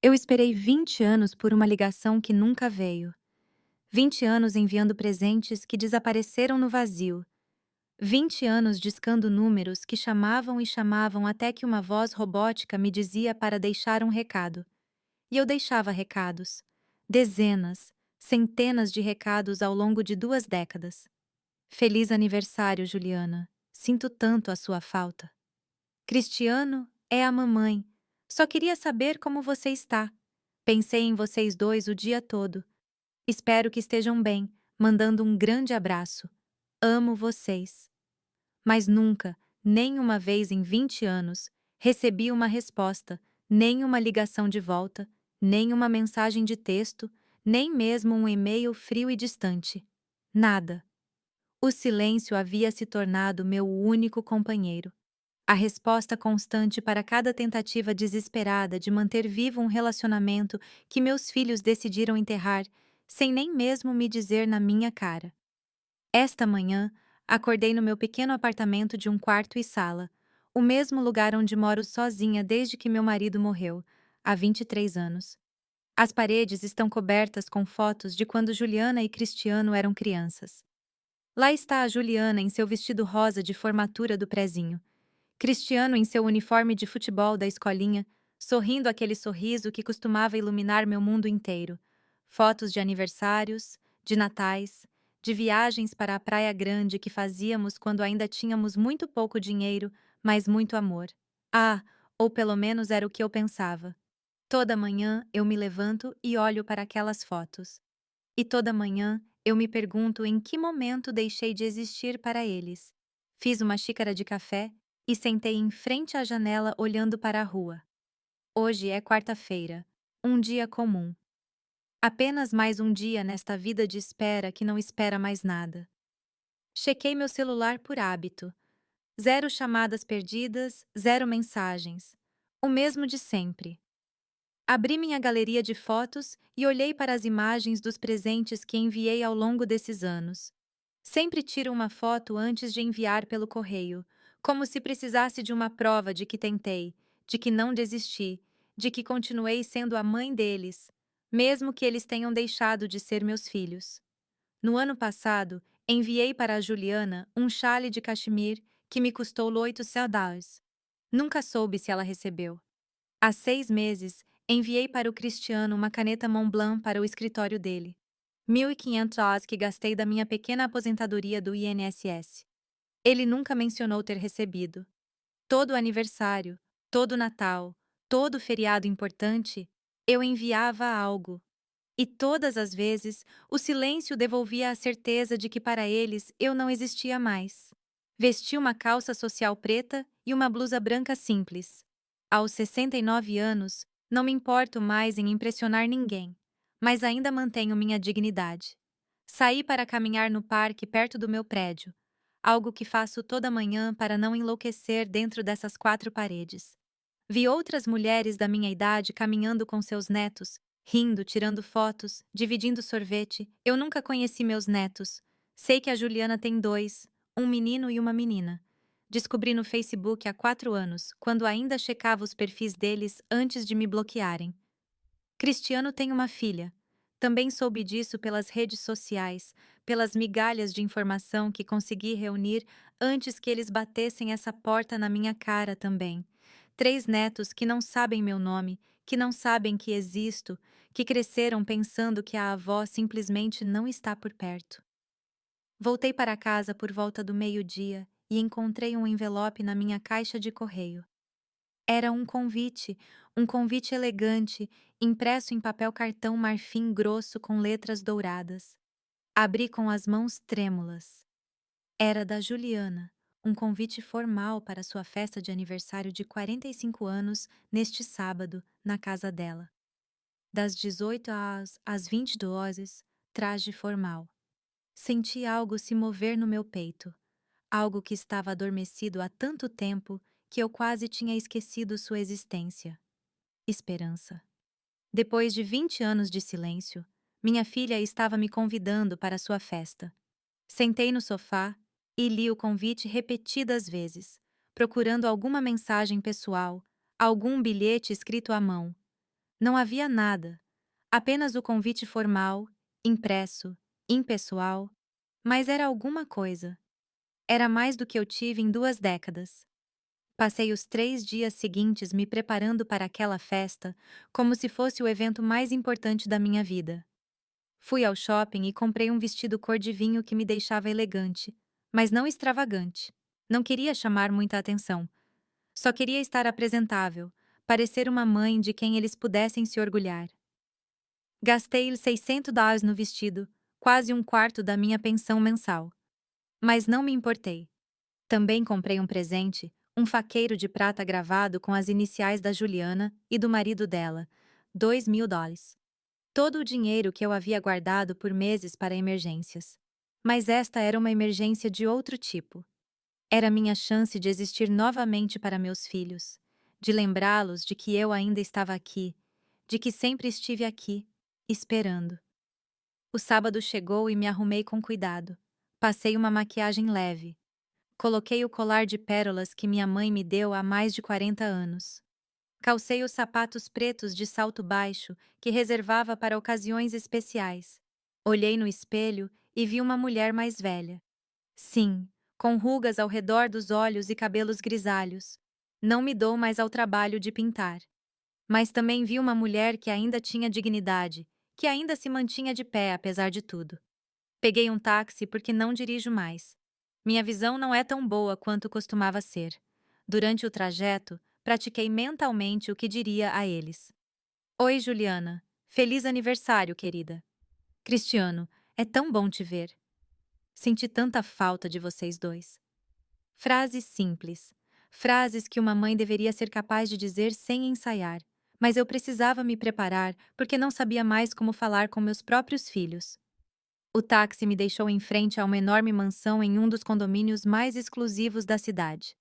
Eu esperei 20 anos por uma ligação que nunca veio. 20 anos enviando presentes que desapareceram no vazio. 20 anos discando números que chamavam e chamavam até que uma voz robótica me dizia para deixar um recado. E eu deixava recados. Dezenas, centenas de recados ao longo de 2 décadas. Feliz aniversário, Juliana. Sinto tanto a sua falta. Cristiano é a mamãe. Só queria saber como você está. Pensei em vocês dois o dia todo. Espero que estejam bem, mandando um grande abraço. Amo vocês. Mas nunca, nem uma vez em 20 anos, recebi uma resposta, nem uma ligação de volta, nem uma mensagem de texto, nem mesmo um e-mail frio e distante. Nada. O silêncio havia se tornado meu único companheiro. A resposta constante para cada tentativa desesperada de manter vivo um relacionamento que meus filhos decidiram enterrar, sem nem mesmo me dizer na minha cara. Esta manhã, acordei no meu pequeno apartamento de um quarto e sala, o mesmo lugar onde moro sozinha desde que meu marido morreu, há 23 anos. As paredes estão cobertas com fotos de quando Juliana e Cristiano eram crianças. Lá está a Juliana em seu vestido rosa de formatura do prezinho. Cristiano em seu uniforme de futebol da escolinha, sorrindo aquele sorriso que costumava iluminar meu mundo inteiro. Fotos de aniversários, de natais, de viagens para a Praia Grande que fazíamos quando ainda tínhamos muito pouco dinheiro, mas muito amor. Ah, ou pelo menos era o que eu pensava. Toda manhã eu me levanto e olho para aquelas fotos. E toda manhã eu me pergunto em que momento deixei de existir para eles. Fiz uma xícara de café e sentei em frente à janela olhando para a rua. Hoje é quarta-feira, um dia comum. Apenas mais um dia nesta vida de espera que não espera mais nada. Chequei meu celular por hábito. Zero chamadas perdidas, zero mensagens. O mesmo de sempre. Abri minha galeria de fotos e olhei para as imagens dos presentes que enviei ao longo desses anos. Sempre tiro uma foto antes de enviar pelo correio, como se precisasse de uma prova de que tentei, de que não desisti, de que continuei sendo a mãe deles, mesmo que eles tenham deixado de ser meus filhos. No ano passado, enviei para a Juliana um chale de cachemir que me custou $800. Nunca soube se ela recebeu. Há 6 meses, enviei para o Cristiano uma caneta Montblanc para o escritório dele. $1.500 que gastei da minha pequena aposentadoria do INSS. Ele nunca mencionou ter recebido. Todo aniversário, todo Natal, todo feriado importante, eu enviava algo. E todas as vezes, o silêncio devolvia a certeza de que para eles eu não existia mais. Vesti uma calça social preta e uma blusa branca simples. Aos 69 anos, não me importo mais em impressionar ninguém, mas ainda mantenho minha dignidade. Saí para caminhar no parque perto do meu prédio, algo que faço toda manhã para não enlouquecer dentro dessas 4 paredes. Vi outras mulheres da minha idade caminhando com seus netos, rindo, tirando fotos, dividindo sorvete. Eu nunca conheci meus netos. Sei que a Juliana tem dois, um menino e uma menina. Descobri no Facebook há 4 anos, quando ainda checava os perfis deles antes de me bloquearem. Cristiano tem uma filha. Também soube disso pelas redes sociais, pelas migalhas de informação que consegui reunir antes que eles batessem essa porta na minha cara também. 3 netos que não sabem meu nome, que não sabem que existo, que cresceram pensando que a avó simplesmente não está por perto. Voltei para casa por volta do meio-dia e encontrei um envelope na minha caixa de correio. Era um convite elegante, impresso em papel cartão marfim grosso com letras douradas. Abri com as mãos trêmulas. Era da Juliana, um convite formal para sua festa de aniversário de 45 anos neste sábado, na casa dela. Das 18 às 22, traje formal. Senti algo se mover no meu peito, algo que estava adormecido há tanto tempo que eu quase tinha esquecido sua existência. Esperança. Depois de 20 anos de silêncio, minha filha estava me convidando para sua festa. Sentei no sofá e li o convite repetidas vezes, procurando alguma mensagem pessoal, algum bilhete escrito à mão. Não havia nada, apenas o convite formal, impresso, impessoal, mas era alguma coisa. Era mais do que eu tive em 2 décadas. Passei os 3 dias seguintes me preparando para aquela festa, como se fosse o evento mais importante da minha vida. Fui ao shopping e comprei um vestido cor de vinho que me deixava elegante, mas não extravagante. Não queria chamar muita atenção. Só queria estar apresentável, parecer uma mãe de quem eles pudessem se orgulhar. Gastei US$ 600 no vestido, quase um quarto da minha pensão mensal. Mas não me importei. Também comprei um presente, um faqueiro de prata gravado com as iniciais da Juliana e do marido dela, US$ 2.000. Todo o dinheiro que eu havia guardado por meses para emergências. Mas esta era uma emergência de outro tipo. Era minha chance de existir novamente para meus filhos, de lembrá-los de que eu ainda estava aqui, de que sempre estive aqui, esperando. O sábado chegou e me arrumei com cuidado. Passei uma maquiagem leve. Coloquei o colar de pérolas que minha mãe me deu há mais de 40 anos. Calcei os sapatos pretos de salto baixo que reservava para ocasiões especiais. Olhei no espelho e vi uma mulher mais velha. Sim, com rugas ao redor dos olhos e cabelos grisalhos. Não me dou mais ao trabalho de pintar. Mas também vi uma mulher que ainda tinha dignidade, que ainda se mantinha de pé apesar de tudo. Peguei um táxi porque não dirijo mais. Minha visão não é tão boa quanto costumava ser. Durante o trajeto, pratiquei mentalmente o que diria a eles. Oi, Juliana. Feliz aniversário, querida. Cristiano, é tão bom te ver. Senti tanta falta de vocês dois. Frases simples. Frases que uma mãe deveria ser capaz de dizer sem ensaiar. Mas eu precisava me preparar porque não sabia mais como falar com meus próprios filhos. O táxi me deixou em frente a uma enorme mansão em um dos condomínios mais exclusivos da cidade.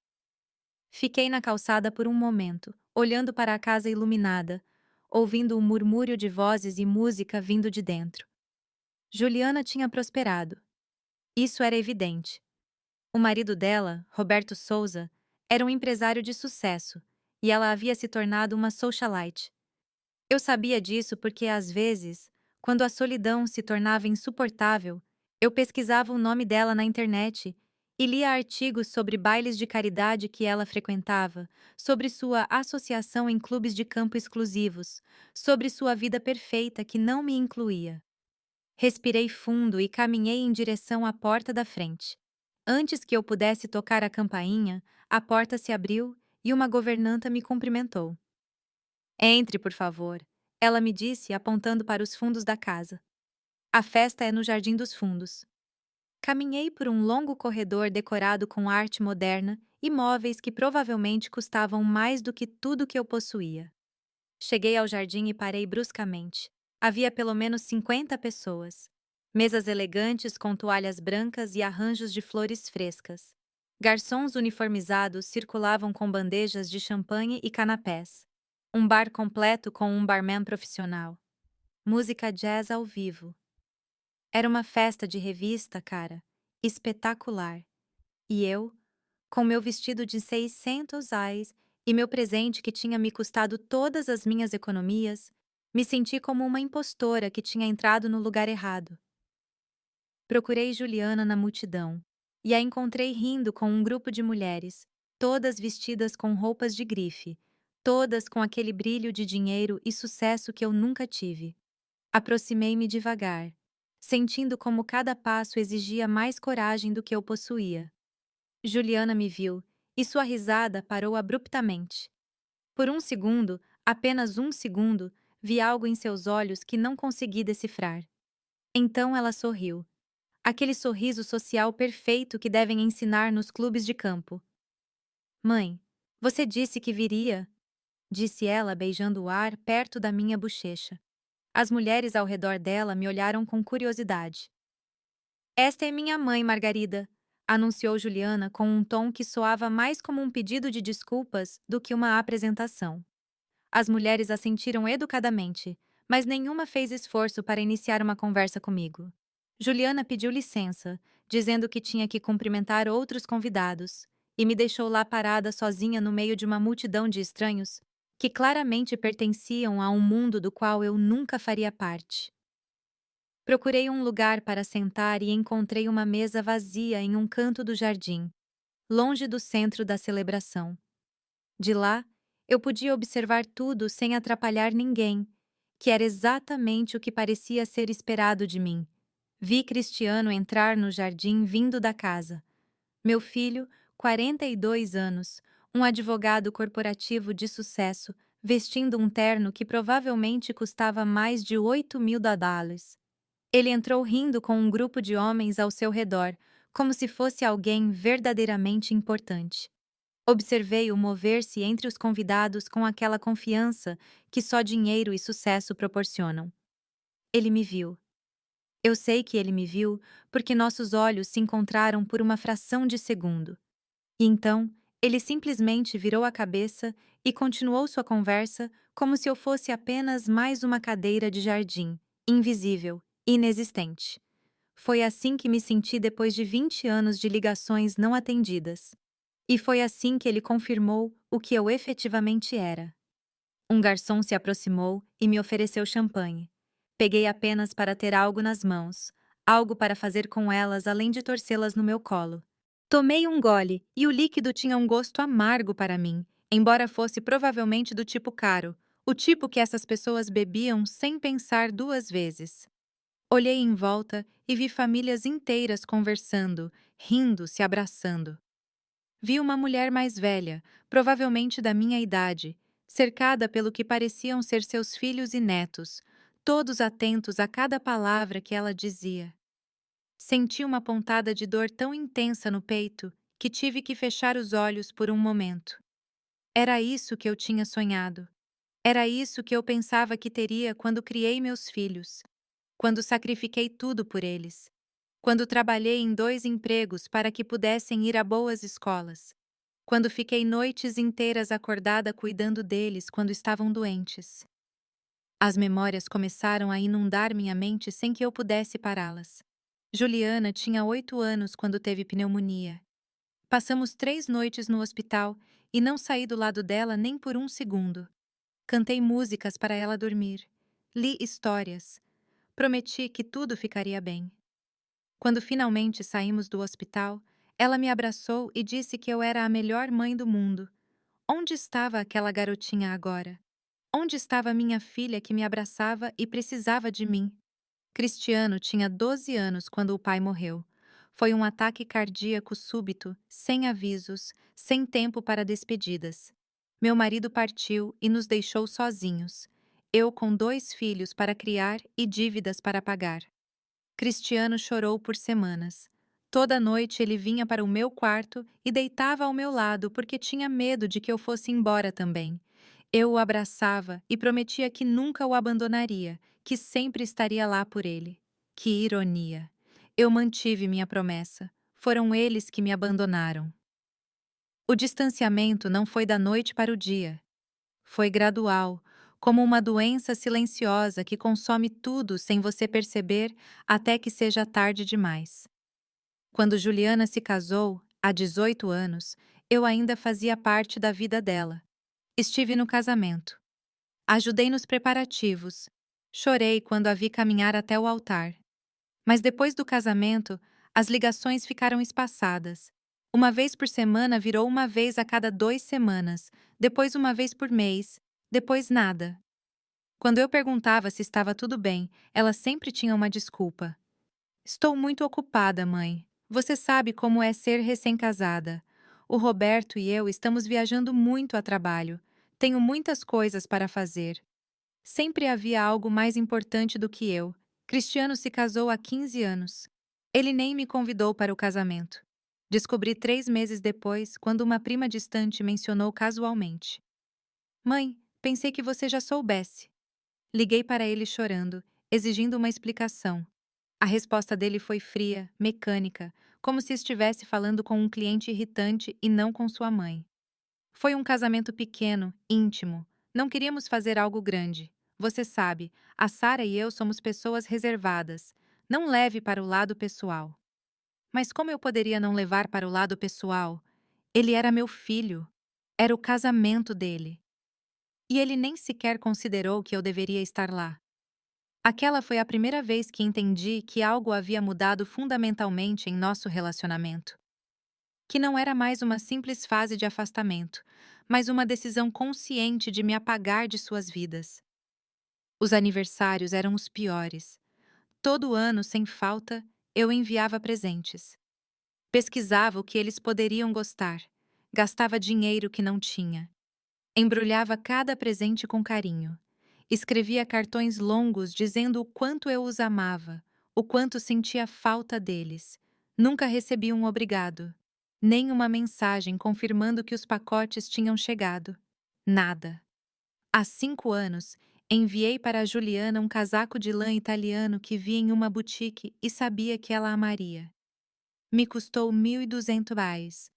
Fiquei na calçada por um momento, olhando para a casa iluminada, ouvindo um murmúrio de vozes e música vindo de dentro. Juliana tinha prosperado. Isso era evidente. O marido dela, Roberto Souza, era um empresário de sucesso, e ela havia se tornado uma socialite. Eu sabia disso porque, às vezes, quando a solidão se tornava insuportável, eu pesquisava o nome dela na internet e lia artigos sobre bailes de caridade que ela frequentava, sobre sua associação em clubes de campo exclusivos, sobre sua vida perfeita que não me incluía. Respirei fundo e caminhei em direção à porta da frente. Antes que eu pudesse tocar a campainha, a porta se abriu e uma governanta me cumprimentou. Entre, por favor, ela me disse, apontando para os fundos da casa. A festa é no Jardim dos Fundos. Caminhei por um longo corredor decorado com arte moderna e móveis que provavelmente custavam mais do que tudo que eu possuía. Cheguei ao jardim e parei bruscamente. Havia pelo menos 50 pessoas. Mesas elegantes com toalhas brancas e arranjos de flores frescas. Garçons uniformizados circulavam com bandejas de champanhe e canapés. Um bar completo com um barman profissional. Música jazz ao vivo. Era uma festa de revista, cara. Espetacular. E eu, com meu vestido de R$ 600 e meu presente que tinha me custado todas as minhas economias, me senti como uma impostora que tinha entrado no lugar errado. Procurei Juliana na multidão e a encontrei rindo com um grupo de mulheres, todas vestidas com roupas de grife, todas com aquele brilho de dinheiro e sucesso que eu nunca tive. Aproximei-me devagar, sentindo como cada passo exigia mais coragem do que eu possuía. Juliana me viu, e sua risada parou abruptamente. Por um segundo, apenas um segundo, vi algo em seus olhos que não consegui decifrar. Então ela sorriu. Aquele sorriso social perfeito que devem ensinar nos clubes de campo. Mãe, você disse que viria, disse ela beijando o ar perto da minha bochecha. As mulheres ao redor dela me olharam com curiosidade. Esta é minha mãe, Margarida, anunciou Juliana com um tom que soava mais como um pedido de desculpas do que uma apresentação. As mulheres assentiram educadamente, mas nenhuma fez esforço para iniciar uma conversa comigo. Juliana pediu licença, dizendo que tinha que cumprimentar outros convidados, e me deixou lá parada sozinha no meio de uma multidão de estranhos, que claramente pertenciam a um mundo do qual eu nunca faria parte. Procurei um lugar para sentar e encontrei uma mesa vazia em um canto do jardim, longe do centro da celebração. De lá, eu podia observar tudo sem atrapalhar ninguém, que era exatamente o que parecia ser esperado de mim. Vi Cristiano entrar no jardim vindo da casa. Meu filho, 42 anos, um advogado corporativo de sucesso, vestindo um terno que provavelmente custava mais de US$ 8.000. Ele entrou rindo com um grupo de homens ao seu redor, como se fosse alguém verdadeiramente importante. Observei-o mover-se entre os convidados com aquela confiança que só dinheiro e sucesso proporcionam. Ele me viu. Eu sei que ele me viu porque nossos olhos se encontraram por uma fração de segundo. E então, ele simplesmente virou a cabeça e continuou sua conversa como se eu fosse apenas mais uma cadeira de jardim, invisível, inexistente. Foi assim que me senti depois de 20 anos de ligações não atendidas. E foi assim que ele confirmou o que eu efetivamente era. Um garçom se aproximou e me ofereceu champanhe. Peguei apenas para ter algo nas mãos, algo para fazer com elas além de torcê-las no meu colo. Tomei um gole e o líquido tinha um gosto amargo para mim, embora fosse provavelmente do tipo caro, o tipo que essas pessoas bebiam sem pensar duas vezes. Olhei em volta e vi famílias inteiras conversando, rindo, se abraçando. Vi uma mulher mais velha, provavelmente da minha idade, cercada pelo que pareciam ser seus filhos e netos, todos atentos a cada palavra que ela dizia. Senti uma pontada de dor tão intensa no peito que tive que fechar os olhos por um momento. Era isso que eu tinha sonhado. Era isso que eu pensava que teria quando criei meus filhos, quando sacrifiquei tudo por eles, quando trabalhei em 2 empregos para que pudessem ir a boas escolas, quando fiquei noites inteiras acordada cuidando deles quando estavam doentes. As memórias começaram a inundar minha mente sem que eu pudesse pará-las. Juliana tinha 8 anos quando teve pneumonia. Passamos 3 noites no hospital e não saí do lado dela nem por um segundo. Cantei músicas para ela dormir. Li histórias. Prometi que tudo ficaria bem. Quando finalmente saímos do hospital, ela me abraçou e disse que eu era a melhor mãe do mundo. Onde estava aquela garotinha agora? Onde estava minha filha que me abraçava e precisava de mim? Cristiano tinha 12 anos quando o pai morreu. Foi um ataque cardíaco súbito, sem avisos, sem tempo para despedidas. Meu marido partiu e nos deixou sozinhos. Eu com 2 filhos para criar e dívidas para pagar. Cristiano chorou por semanas. Toda noite ele vinha para o meu quarto e deitava ao meu lado porque tinha medo de que eu fosse embora também. Eu o abraçava e prometia que nunca o abandonaria, que sempre estaria lá por ele. Que ironia! Eu mantive minha promessa. Foram eles que me abandonaram. O distanciamento não foi da noite para o dia. Foi gradual, como uma doença silenciosa que consome tudo sem você perceber até que seja tarde demais. Quando Juliana se casou, há 18 anos, eu ainda fazia parte da vida dela. Estive no casamento. Ajudei nos preparativos. Chorei quando a vi caminhar até o altar. Mas depois do casamento, as ligações ficaram espaçadas. Uma vez por semana virou uma vez a cada 2 semanas, depois uma vez por mês, depois nada. Quando eu perguntava se estava tudo bem, ela sempre tinha uma desculpa. Estou muito ocupada, mãe. Você sabe como é ser recém-casada. O Roberto e eu estamos viajando muito a trabalho. Tenho muitas coisas para fazer. Sempre havia algo mais importante do que eu. Cristiano se casou há 15 anos. Ele nem me convidou para o casamento. Descobri 3 meses depois, quando uma prima distante mencionou casualmente. Mãe, pensei que você já soubesse. Liguei para ele chorando, exigindo uma explicação. A resposta dele foi fria, mecânica, como se estivesse falando com um cliente irritante e não com sua mãe. Foi um casamento pequeno, íntimo. Não queríamos fazer algo grande. Você sabe, a Sara e eu somos pessoas reservadas. Não leve para o lado pessoal. Mas como eu poderia não levar para o lado pessoal? Ele era meu filho. Era o casamento dele. E ele nem sequer considerou que eu deveria estar lá. Aquela foi a primeira vez que entendi que algo havia mudado fundamentalmente em nosso relacionamento. Que não era mais uma simples fase de afastamento, mas uma decisão consciente de me apagar de suas vidas. Os aniversários eram os piores. Todo ano, sem falta, eu enviava presentes. Pesquisava o que eles poderiam gostar. Gastava dinheiro que não tinha. Embrulhava cada presente com carinho. Escrevia cartões longos dizendo o quanto eu os amava, o quanto sentia falta deles. Nunca recebi um obrigado, nem uma mensagem confirmando que os pacotes tinham chegado. Nada. Há 5 anos, enviei para a Juliana um casaco de lã italiano que vi em uma boutique e sabia que ela amaria. Me custou R$ 1.200.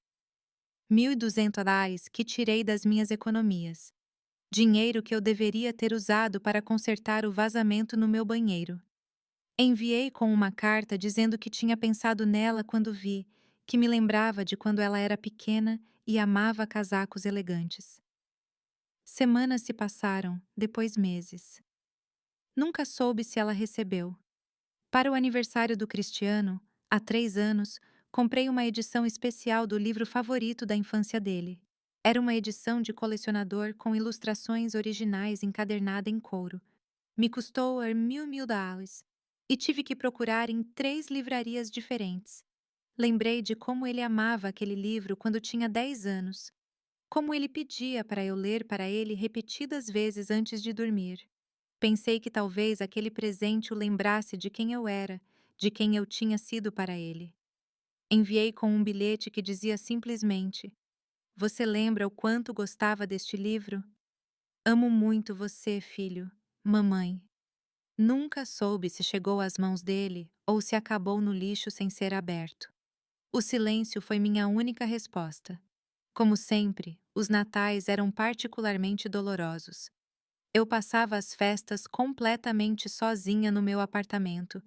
R$ 1.200 que tirei das minhas economias. Dinheiro que eu deveria ter usado para consertar o vazamento no meu banheiro. Enviei com uma carta dizendo que tinha pensado nela quando vi, que me lembrava de quando ela era pequena e amava casacos elegantes. Semanas se passaram, depois meses. Nunca soube se ela recebeu. Para o aniversário do Cristiano, há 3 anos, comprei uma edição especial do livro favorito da infância dele. Era uma edição de colecionador com ilustrações originais encadernada em couro. Me custou mil dólares e tive que procurar em 3 livrarias diferentes. Lembrei de como ele amava aquele livro quando tinha 10 anos. Como ele pedia para eu ler para ele repetidas vezes antes de dormir. Pensei que talvez aquele presente o lembrasse de quem eu era, de quem eu tinha sido para ele. Enviei com um bilhete que dizia simplesmente: Você lembra o quanto gostava deste livro? Amo muito você, filho. Mamãe. Nunca soube se chegou às mãos dele ou se acabou no lixo sem ser aberto. O silêncio foi minha única resposta. Como sempre, os natais eram particularmente dolorosos. Eu passava as festas completamente sozinha no meu apartamento,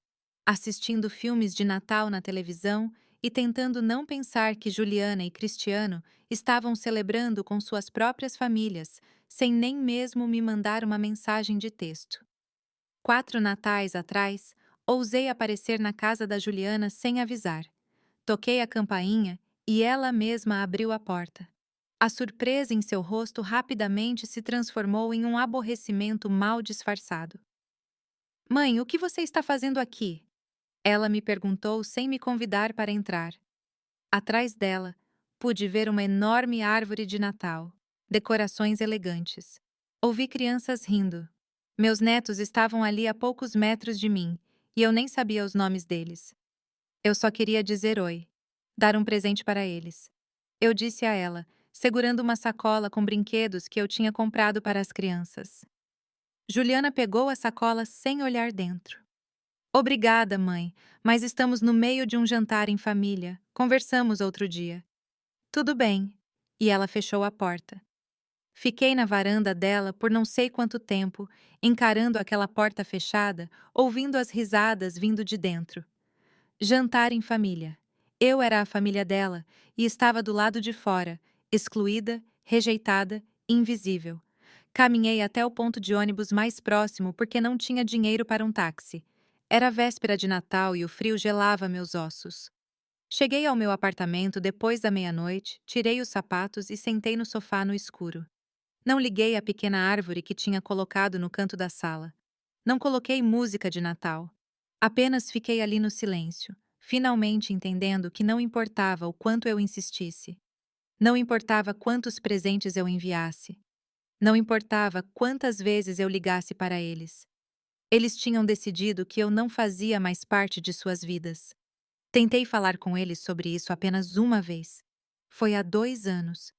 assistindo filmes de Natal na televisão e tentando não pensar que Juliana e Cristiano estavam celebrando com suas próprias famílias, sem nem mesmo me mandar uma mensagem de texto. 4 natais atrás, ousei aparecer na casa da Juliana sem avisar. Toquei a campainha e ela mesma abriu a porta. A surpresa em seu rosto rapidamente se transformou em um aborrecimento mal disfarçado. Mãe, o que você está fazendo aqui? Ela me perguntou sem me convidar para entrar. Atrás dela, pude ver uma enorme árvore de Natal, decorações elegantes. Ouvi crianças rindo. Meus netos estavam ali a poucos metros de mim, e eu nem sabia os nomes deles. Eu só queria dizer oi, dar um presente para eles. Eu disse a ela, segurando uma sacola com brinquedos que eu tinha comprado para as crianças. Juliana pegou a sacola sem olhar dentro. Obrigada, mãe, mas estamos no meio de um jantar em família. Conversamos outro dia. Tudo bem. E ela fechou a porta. Fiquei na varanda dela por não sei quanto tempo, encarando aquela porta fechada, ouvindo as risadas vindo de dentro. Jantar em família. Eu era a família dela e estava do lado de fora, excluída, rejeitada, invisível. Caminhei até o ponto de ônibus mais próximo porque não tinha dinheiro para um táxi. Era véspera de Natal e o frio gelava meus ossos. Cheguei ao meu apartamento depois da meia-noite, tirei os sapatos e sentei no sofá no escuro. Não liguei a pequena árvore que tinha colocado no canto da sala. Não coloquei música de Natal. Apenas fiquei ali no silêncio, finalmente entendendo que não importava o quanto eu insistisse. Não importava quantos presentes eu enviasse. Não importava quantas vezes eu ligasse para eles. Eles tinham decidido que eu não fazia mais parte de suas vidas. Tentei falar com eles sobre isso apenas uma vez. Foi há 2 anos.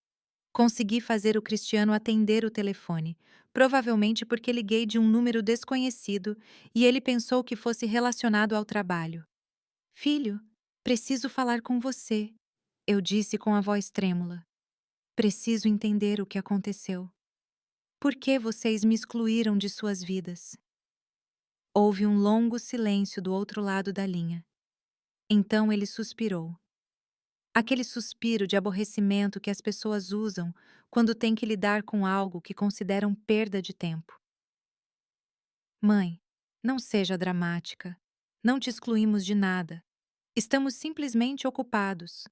Consegui fazer o Cristiano atender o telefone, provavelmente porque liguei de um número desconhecido e ele pensou que fosse relacionado ao trabalho. Filho, preciso falar com você, eu disse com a voz trêmula. Preciso entender o que aconteceu. Por que vocês me excluíram de suas vidas? Houve um longo silêncio do outro lado da linha. Então ele suspirou. Aquele suspiro de aborrecimento que as pessoas usam quando têm que lidar com algo que consideram perda de tempo. Mãe, não seja dramática. Não te excluímos de nada. Estamos simplesmente ocupados.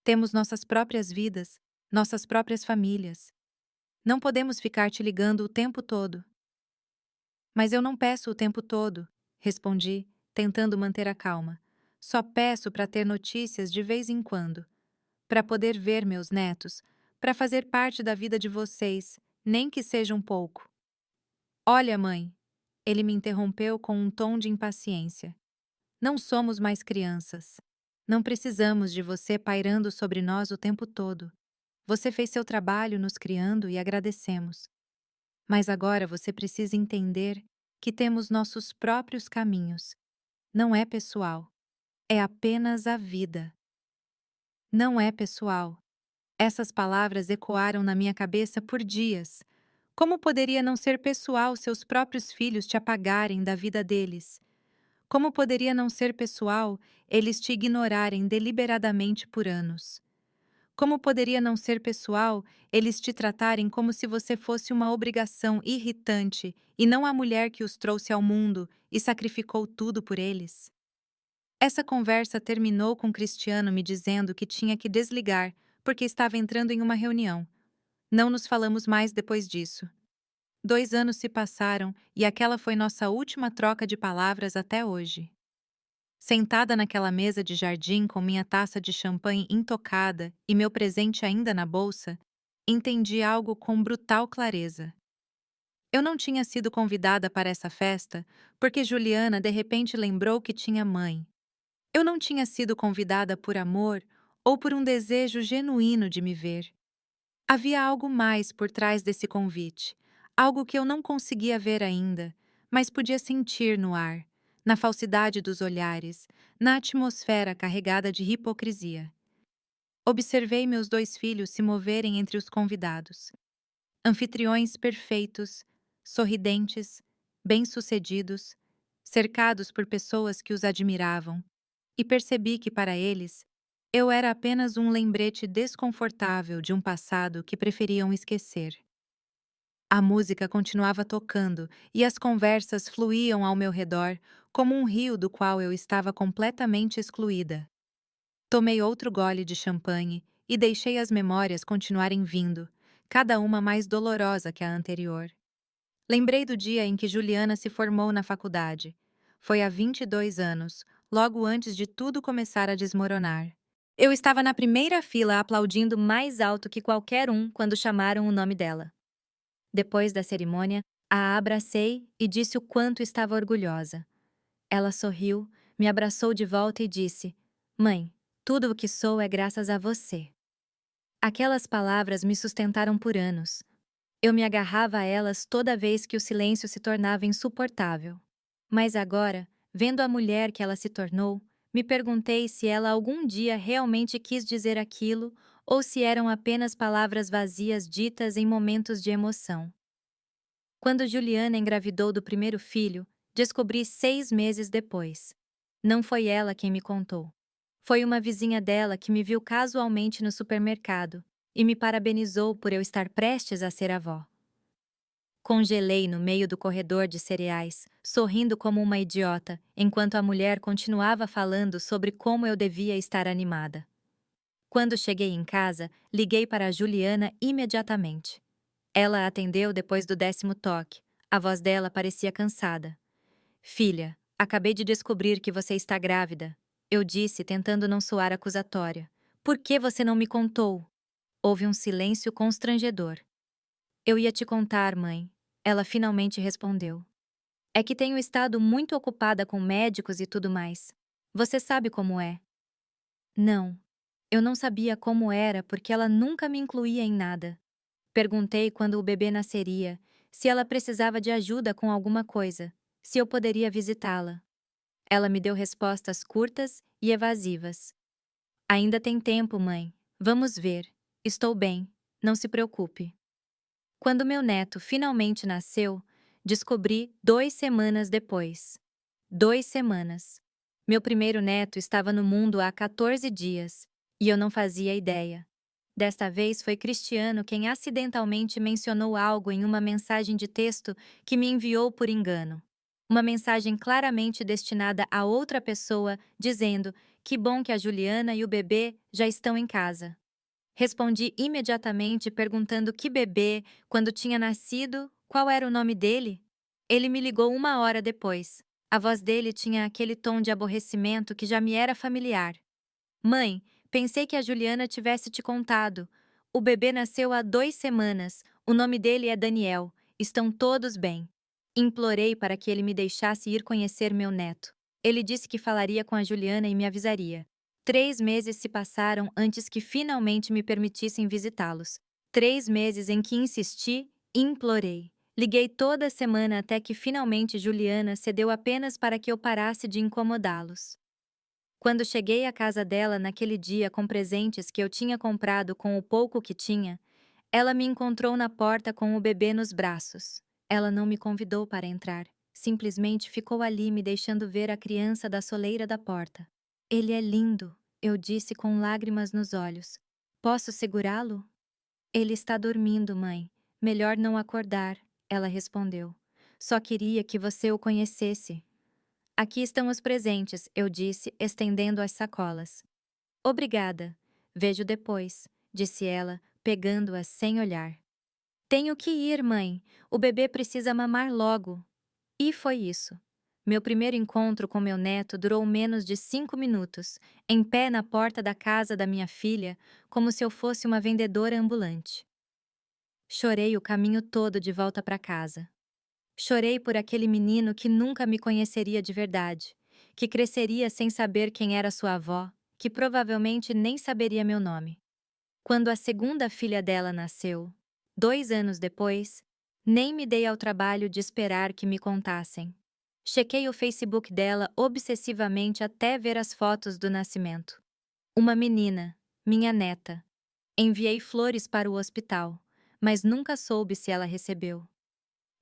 Temos nossas próprias vidas, nossas próprias famílias. Não podemos ficar te ligando o tempo todo. Mas eu não peço o tempo todo, respondi, tentando manter a calma. Só peço para ter notícias de vez em quando, para poder ver meus netos, para fazer parte da vida de vocês, nem que seja um pouco. Olha, mãe, ele me interrompeu com um tom de impaciência. Não somos mais crianças. Não precisamos de você pairando sobre nós o tempo todo. Você fez seu trabalho nos criando e agradecemos. Mas agora você precisa entender que temos nossos próprios caminhos. Não é pessoal. É apenas a vida. Não é pessoal. Essas palavras ecoaram na minha cabeça por dias. Como poderia não ser pessoal seus próprios filhos te apagarem da vida deles? Como poderia não ser pessoal eles te ignorarem deliberadamente por anos? Como poderia não ser pessoal eles te tratarem como se você fosse uma obrigação irritante e não a mulher que os trouxe ao mundo e sacrificou tudo por eles? Essa conversa terminou com Cristiano me dizendo que tinha que desligar porque estava entrando em uma reunião. Não nos falamos mais depois disso. 2 anos se passaram e aquela foi nossa última troca de palavras até hoje. Sentada naquela mesa de jardim com minha taça de champanhe intocada e meu presente ainda na bolsa, entendi algo com brutal clareza. Eu não tinha sido convidada para essa festa porque Juliana de repente lembrou que tinha mãe. Eu não tinha sido convidada por amor ou por um desejo genuíno de me ver. Havia algo mais por trás desse convite, algo que eu não conseguia ver ainda, mas podia sentir no ar, na falsidade dos olhares, na atmosfera carregada de hipocrisia. Observei meus 2 filhos se moverem entre os convidados. Anfitriões perfeitos, sorridentes, bem-sucedidos, cercados por pessoas que os admiravam, e percebi que para eles, eu era apenas um lembrete desconfortável de um passado que preferiam esquecer. A música continuava tocando e as conversas fluíam ao meu redor como um rio do qual eu estava completamente excluída. Tomei outro gole de champanhe e deixei as memórias continuarem vindo, cada uma mais dolorosa que a anterior. Lembrei do dia em que Juliana se formou na faculdade. Foi há 22 anos, logo antes de tudo começar a desmoronar. Eu estava na primeira fila aplaudindo mais alto que qualquer um quando chamaram o nome dela. Depois da cerimônia, a abracei e disse o quanto estava orgulhosa. Ela sorriu, me abraçou de volta e disse: Mãe, tudo o que sou é graças a você. Aquelas palavras me sustentaram por anos. Eu me agarrava a elas toda vez que o silêncio se tornava insuportável. Mas agora, vendo a mulher que ela se tornou, me perguntei se ela algum dia realmente quis dizer aquilo ou se eram apenas palavras vazias ditas em momentos de emoção. Quando Juliana engravidou do primeiro filho, descobri 6 meses depois. Não foi ela quem me contou. Foi uma vizinha dela que me viu casualmente no supermercado e me parabenizou por eu estar prestes a ser avó. Congelei no meio do corredor de cereais, sorrindo como uma idiota, enquanto a mulher continuava falando sobre como eu devia estar animada. Quando cheguei em casa, liguei para a Juliana imediatamente. Ela atendeu depois do 10º toque. A voz dela parecia cansada. Filha, acabei de descobrir que você está grávida. Eu disse, tentando não soar acusatória. Por que você não me contou? Houve um silêncio constrangedor. Eu ia te contar, mãe. Ela finalmente respondeu. É que tenho estado muito ocupada com médicos e tudo mais. Você sabe como é. Não. Eu não sabia como era porque ela nunca me incluía em nada. Perguntei quando o bebê nasceria, se ela precisava de ajuda com alguma coisa, se eu poderia visitá-la. Ela me deu respostas curtas e evasivas. Ainda tem tempo, mãe. Vamos ver. Estou bem. Não se preocupe. Quando meu neto finalmente nasceu, descobri 2 semanas depois. 2 semanas. Meu primeiro neto estava no mundo há 14 dias, E eu não fazia ideia. Desta vez foi Cristiano quem acidentalmente mencionou algo em uma mensagem de texto que me enviou por engano. Uma mensagem claramente destinada a outra pessoa, dizendo: "Que bom que a Juliana e o bebê já estão em casa." Respondi imediatamente perguntando que bebê, quando tinha nascido, qual era o nome dele. Ele me ligou 1 hora depois. A voz dele tinha aquele tom de aborrecimento que já me era familiar. "Mãe, pensei que a Juliana tivesse te contado. O bebê nasceu há 2 semanas. O nome dele é Daniel. Estão todos bem." Implorei para que ele me deixasse ir conhecer meu neto. Ele disse que falaria com a Juliana e me avisaria. 3 meses se passaram antes que finalmente me permitissem visitá-los. 3 meses em que insisti e implorei. Liguei toda semana até que finalmente Juliana cedeu apenas para que eu parasse de incomodá-los. Quando cheguei à casa dela naquele dia com presentes que eu tinha comprado com o pouco que tinha, ela me encontrou na porta com o bebê nos braços. Ela não me convidou para entrar, simplesmente ficou ali me deixando ver a criança da soleira da porta. "Ele é lindo", eu disse com lágrimas nos olhos. "Posso segurá-lo?" "Ele está dormindo, mãe. Melhor não acordar", ela respondeu. "Só queria que você o conhecesse." "Aqui estão os presentes", eu disse, estendendo as sacolas. "Obrigada. Vejo depois", disse ela, pegando-as sem olhar. "Tenho que ir, mãe. O bebê precisa mamar logo." E foi isso. Meu primeiro encontro com meu neto durou menos de 5 minutos, em pé na porta da casa da minha filha, como se eu fosse uma vendedora ambulante. Chorei o caminho todo de volta para casa. Chorei por aquele menino que nunca me conheceria de verdade, que cresceria sem saber quem era sua avó, que provavelmente nem saberia meu nome. Quando a segunda filha dela nasceu, 2 anos depois, nem me dei ao trabalho de esperar que me contassem. Chequei o Facebook dela obsessivamente até ver as fotos do nascimento. Uma menina, minha neta. Enviei flores para o hospital, mas nunca soube se ela recebeu.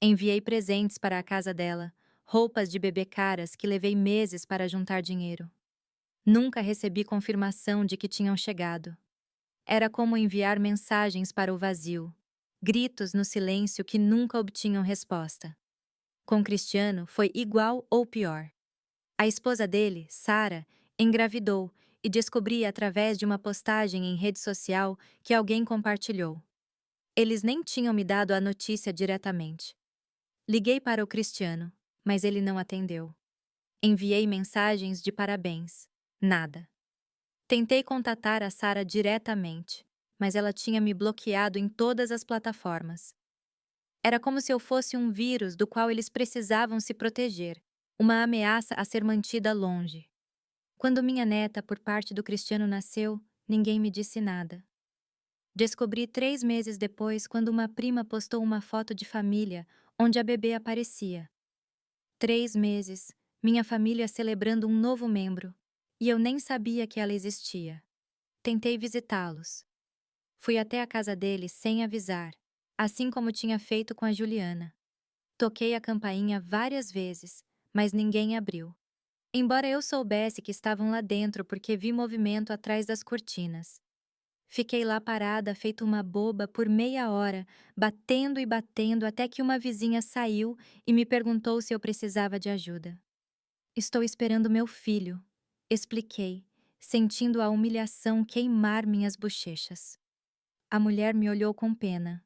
Enviei presentes para a casa dela, roupas de bebê caras que levei meses para juntar dinheiro. Nunca recebi confirmação de que tinham chegado. Era como enviar mensagens para o vazio, gritos no silêncio que nunca obtinham resposta. Com Cristiano foi igual ou pior. A esposa dele, Sara, engravidou e descobri através de uma postagem em rede social que alguém compartilhou. Eles nem tinham me dado a notícia diretamente. Liguei para o Cristiano, mas ele não atendeu. Enviei mensagens de parabéns. Nada. Tentei contatar a Sara diretamente, mas ela tinha me bloqueado em todas as plataformas. Era como se eu fosse um vírus do qual eles precisavam se proteger, uma ameaça a ser mantida longe. Quando minha neta, por parte do Cristiano, nasceu, ninguém me disse nada. Descobri 3 meses depois quando uma prima postou uma foto de família onde a bebê aparecia. 3 meses, minha família celebrando um novo membro, e eu nem sabia que ela existia. Tentei visitá-los. Fui até a casa deles sem avisar, assim como tinha feito com a Juliana. Toquei a campainha várias vezes, mas ninguém abriu. Embora eu soubesse que estavam lá dentro porque vi movimento atrás das cortinas. Fiquei lá parada, feito uma boba, por meia hora, batendo e batendo até que uma vizinha saiu e me perguntou se eu precisava de ajuda. "Estou esperando meu filho", expliquei, sentindo a humilhação queimar minhas bochechas. A mulher me olhou com pena.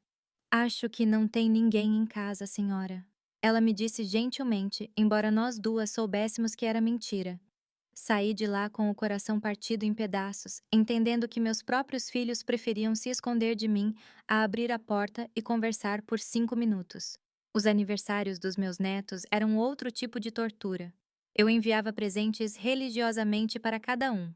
"Acho que não tem ninguém em casa, senhora." Ela me disse gentilmente, embora nós duas soubéssemos que era mentira. Saí de lá com o coração partido em pedaços, entendendo que meus próprios filhos preferiam se esconder de mim a abrir a porta e conversar por 5 minutos. Os aniversários dos meus netos eram outro tipo de tortura. Eu enviava presentes religiosamente para cada um.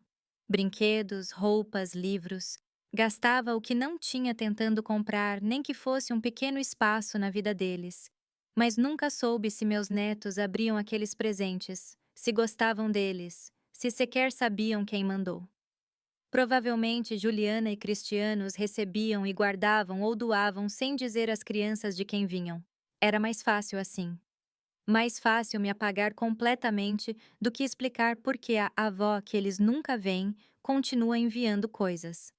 Brinquedos, roupas, livros. Gastava o que não tinha tentando comprar, nem que fosse um pequeno espaço na vida deles. Mas nunca soube se meus netos abriam aqueles presentes, se gostavam deles, se sequer sabiam quem mandou. Provavelmente Juliana e Cristiano os recebiam e guardavam ou doavam sem dizer às crianças de quem vinham. Era mais fácil assim. Mais fácil me apagar completamente do que explicar por que a avó que eles nunca veem continua enviando coisas.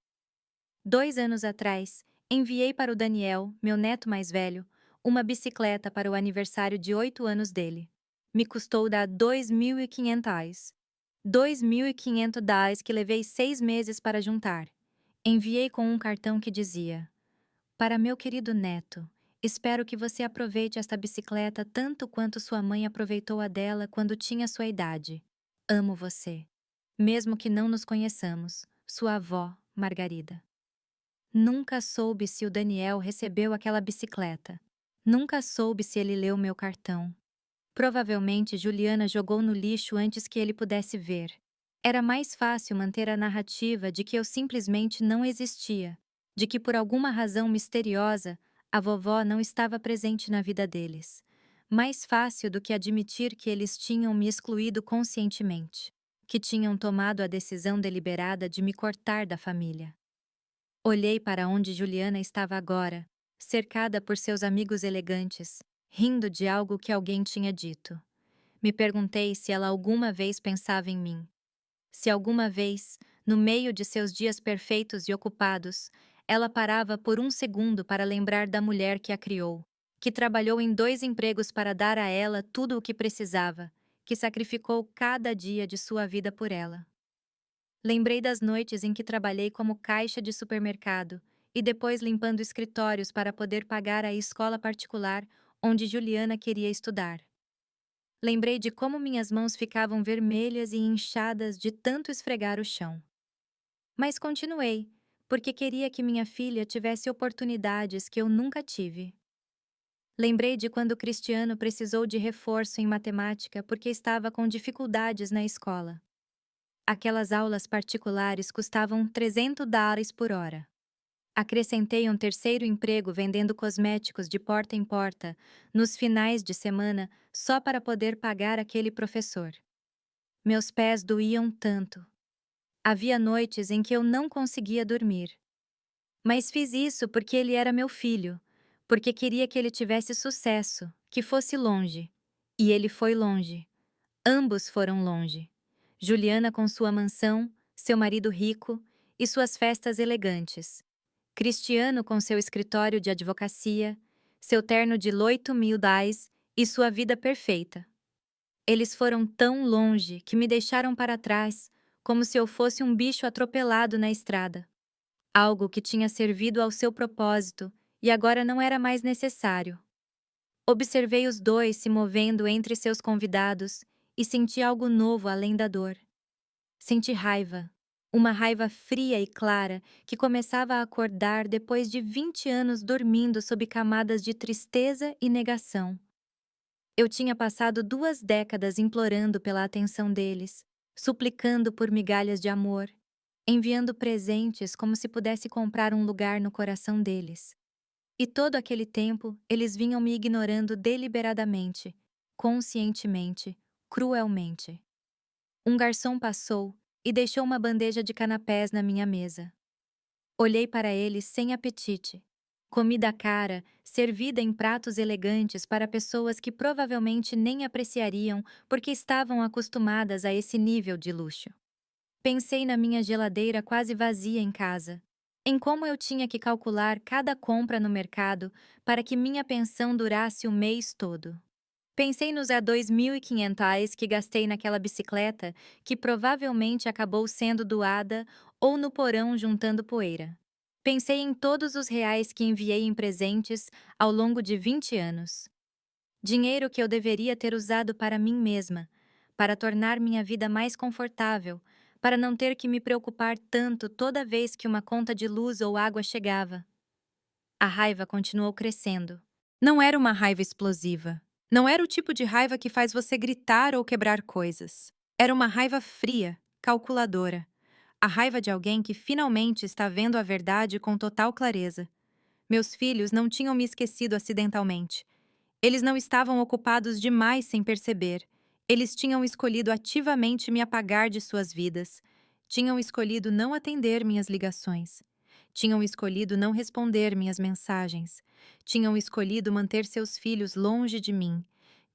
2 anos atrás, enviei para o Daniel, meu neto mais velho, uma bicicleta para o aniversário de 8 anos dele. Me custou dar R$ 2.500. R$ 2.500 que levei 6 meses para juntar. Enviei com um cartão que dizia: para meu querido neto, espero que você aproveite esta bicicleta tanto quanto sua mãe aproveitou a dela quando tinha sua idade. Amo você. Mesmo que não nos conheçamos, sua avó, Margarida. Nunca soube se o Daniel recebeu aquela bicicleta. Nunca soube se ele leu meu cartão. Provavelmente Juliana jogou no lixo antes que ele pudesse ver. Era mais fácil manter a narrativa de que eu simplesmente não existia, de que por alguma razão misteriosa a vovó não estava presente na vida deles. Mais fácil do que admitir que eles tinham me excluído conscientemente, que tinham tomado a decisão deliberada de me cortar da família. Olhei para onde Juliana estava agora, cercada por seus amigos elegantes, rindo de algo que alguém tinha dito. Me perguntei se ela alguma vez pensava em mim. Se alguma vez, no meio de seus dias perfeitos e ocupados, ela parava por um segundo para lembrar da mulher que a criou, que trabalhou em 2 empregos para dar a ela tudo o que precisava, que sacrificou cada dia de sua vida por ela. Lembrei das noites em que trabalhei como caixa de supermercado e depois limpando escritórios para poder pagar a escola particular onde Juliana queria estudar. Lembrei de como minhas mãos ficavam vermelhas e inchadas de tanto esfregar o chão. Mas continuei, porque queria que minha filha tivesse oportunidades que eu nunca tive. Lembrei de quando o Cristiano precisou de reforço em matemática porque estava com dificuldades na escola. Aquelas aulas particulares custavam US$ 300 por hora. Acrescentei um terceiro emprego vendendo cosméticos de porta em porta, nos finais de semana, só para poder pagar aquele professor. Meus pés doíam tanto. Havia noites em que eu não conseguia dormir. Mas fiz isso porque ele era meu filho, porque queria que ele tivesse sucesso, que fosse longe. E ele foi longe. Ambos foram longe. Juliana com sua mansão, seu marido rico e suas festas elegantes. Cristiano com seu escritório de advocacia, seu terno de US$ 8.000 e sua vida perfeita. Eles foram tão longe que me deixaram para trás, como se eu fosse um bicho atropelado na estrada. Algo que tinha servido ao seu propósito e agora não era mais necessário. Observei os dois se movendo entre seus convidados e senti algo novo além da dor. Senti raiva. Uma raiva fria e clara que começava a acordar depois de 20 anos dormindo sob camadas de tristeza e negação. Eu tinha passado 2 décadas implorando pela atenção deles, suplicando por migalhas de amor, enviando presentes como se pudesse comprar um lugar no coração deles. E todo aquele tempo, eles vinham me ignorando deliberadamente, conscientemente, cruelmente. Um garçom passou e deixou uma bandeja de canapés na minha mesa. Olhei para ele sem apetite. Comida cara, servida em pratos elegantes para pessoas que provavelmente nem apreciariam porque estavam acostumadas a esse nível de luxo. Pensei na minha geladeira quase vazia em casa, em como eu tinha que calcular cada compra no mercado para que minha pensão durasse o mês todo. Pensei nos R$ 2.500 que gastei naquela bicicleta que provavelmente acabou sendo doada ou no porão juntando poeira. Pensei em todos os reais que enviei em presentes ao longo de 20 anos. Dinheiro que eu deveria ter usado para mim mesma, para tornar minha vida mais confortável, para não ter que me preocupar tanto toda vez que uma conta de luz ou água chegava. A raiva continuou crescendo. Não era uma raiva explosiva. Não era o tipo de raiva que faz você gritar ou quebrar coisas. Era uma raiva fria, calculadora. A raiva de alguém que finalmente está vendo a verdade com total clareza. Meus filhos não tinham me esquecido acidentalmente. Eles não estavam ocupados demais sem perceber. Eles tinham escolhido ativamente me apagar de suas vidas. Tinham escolhido não atender minhas ligações. Tinham escolhido não responder minhas mensagens. Tinham escolhido manter seus filhos longe de mim.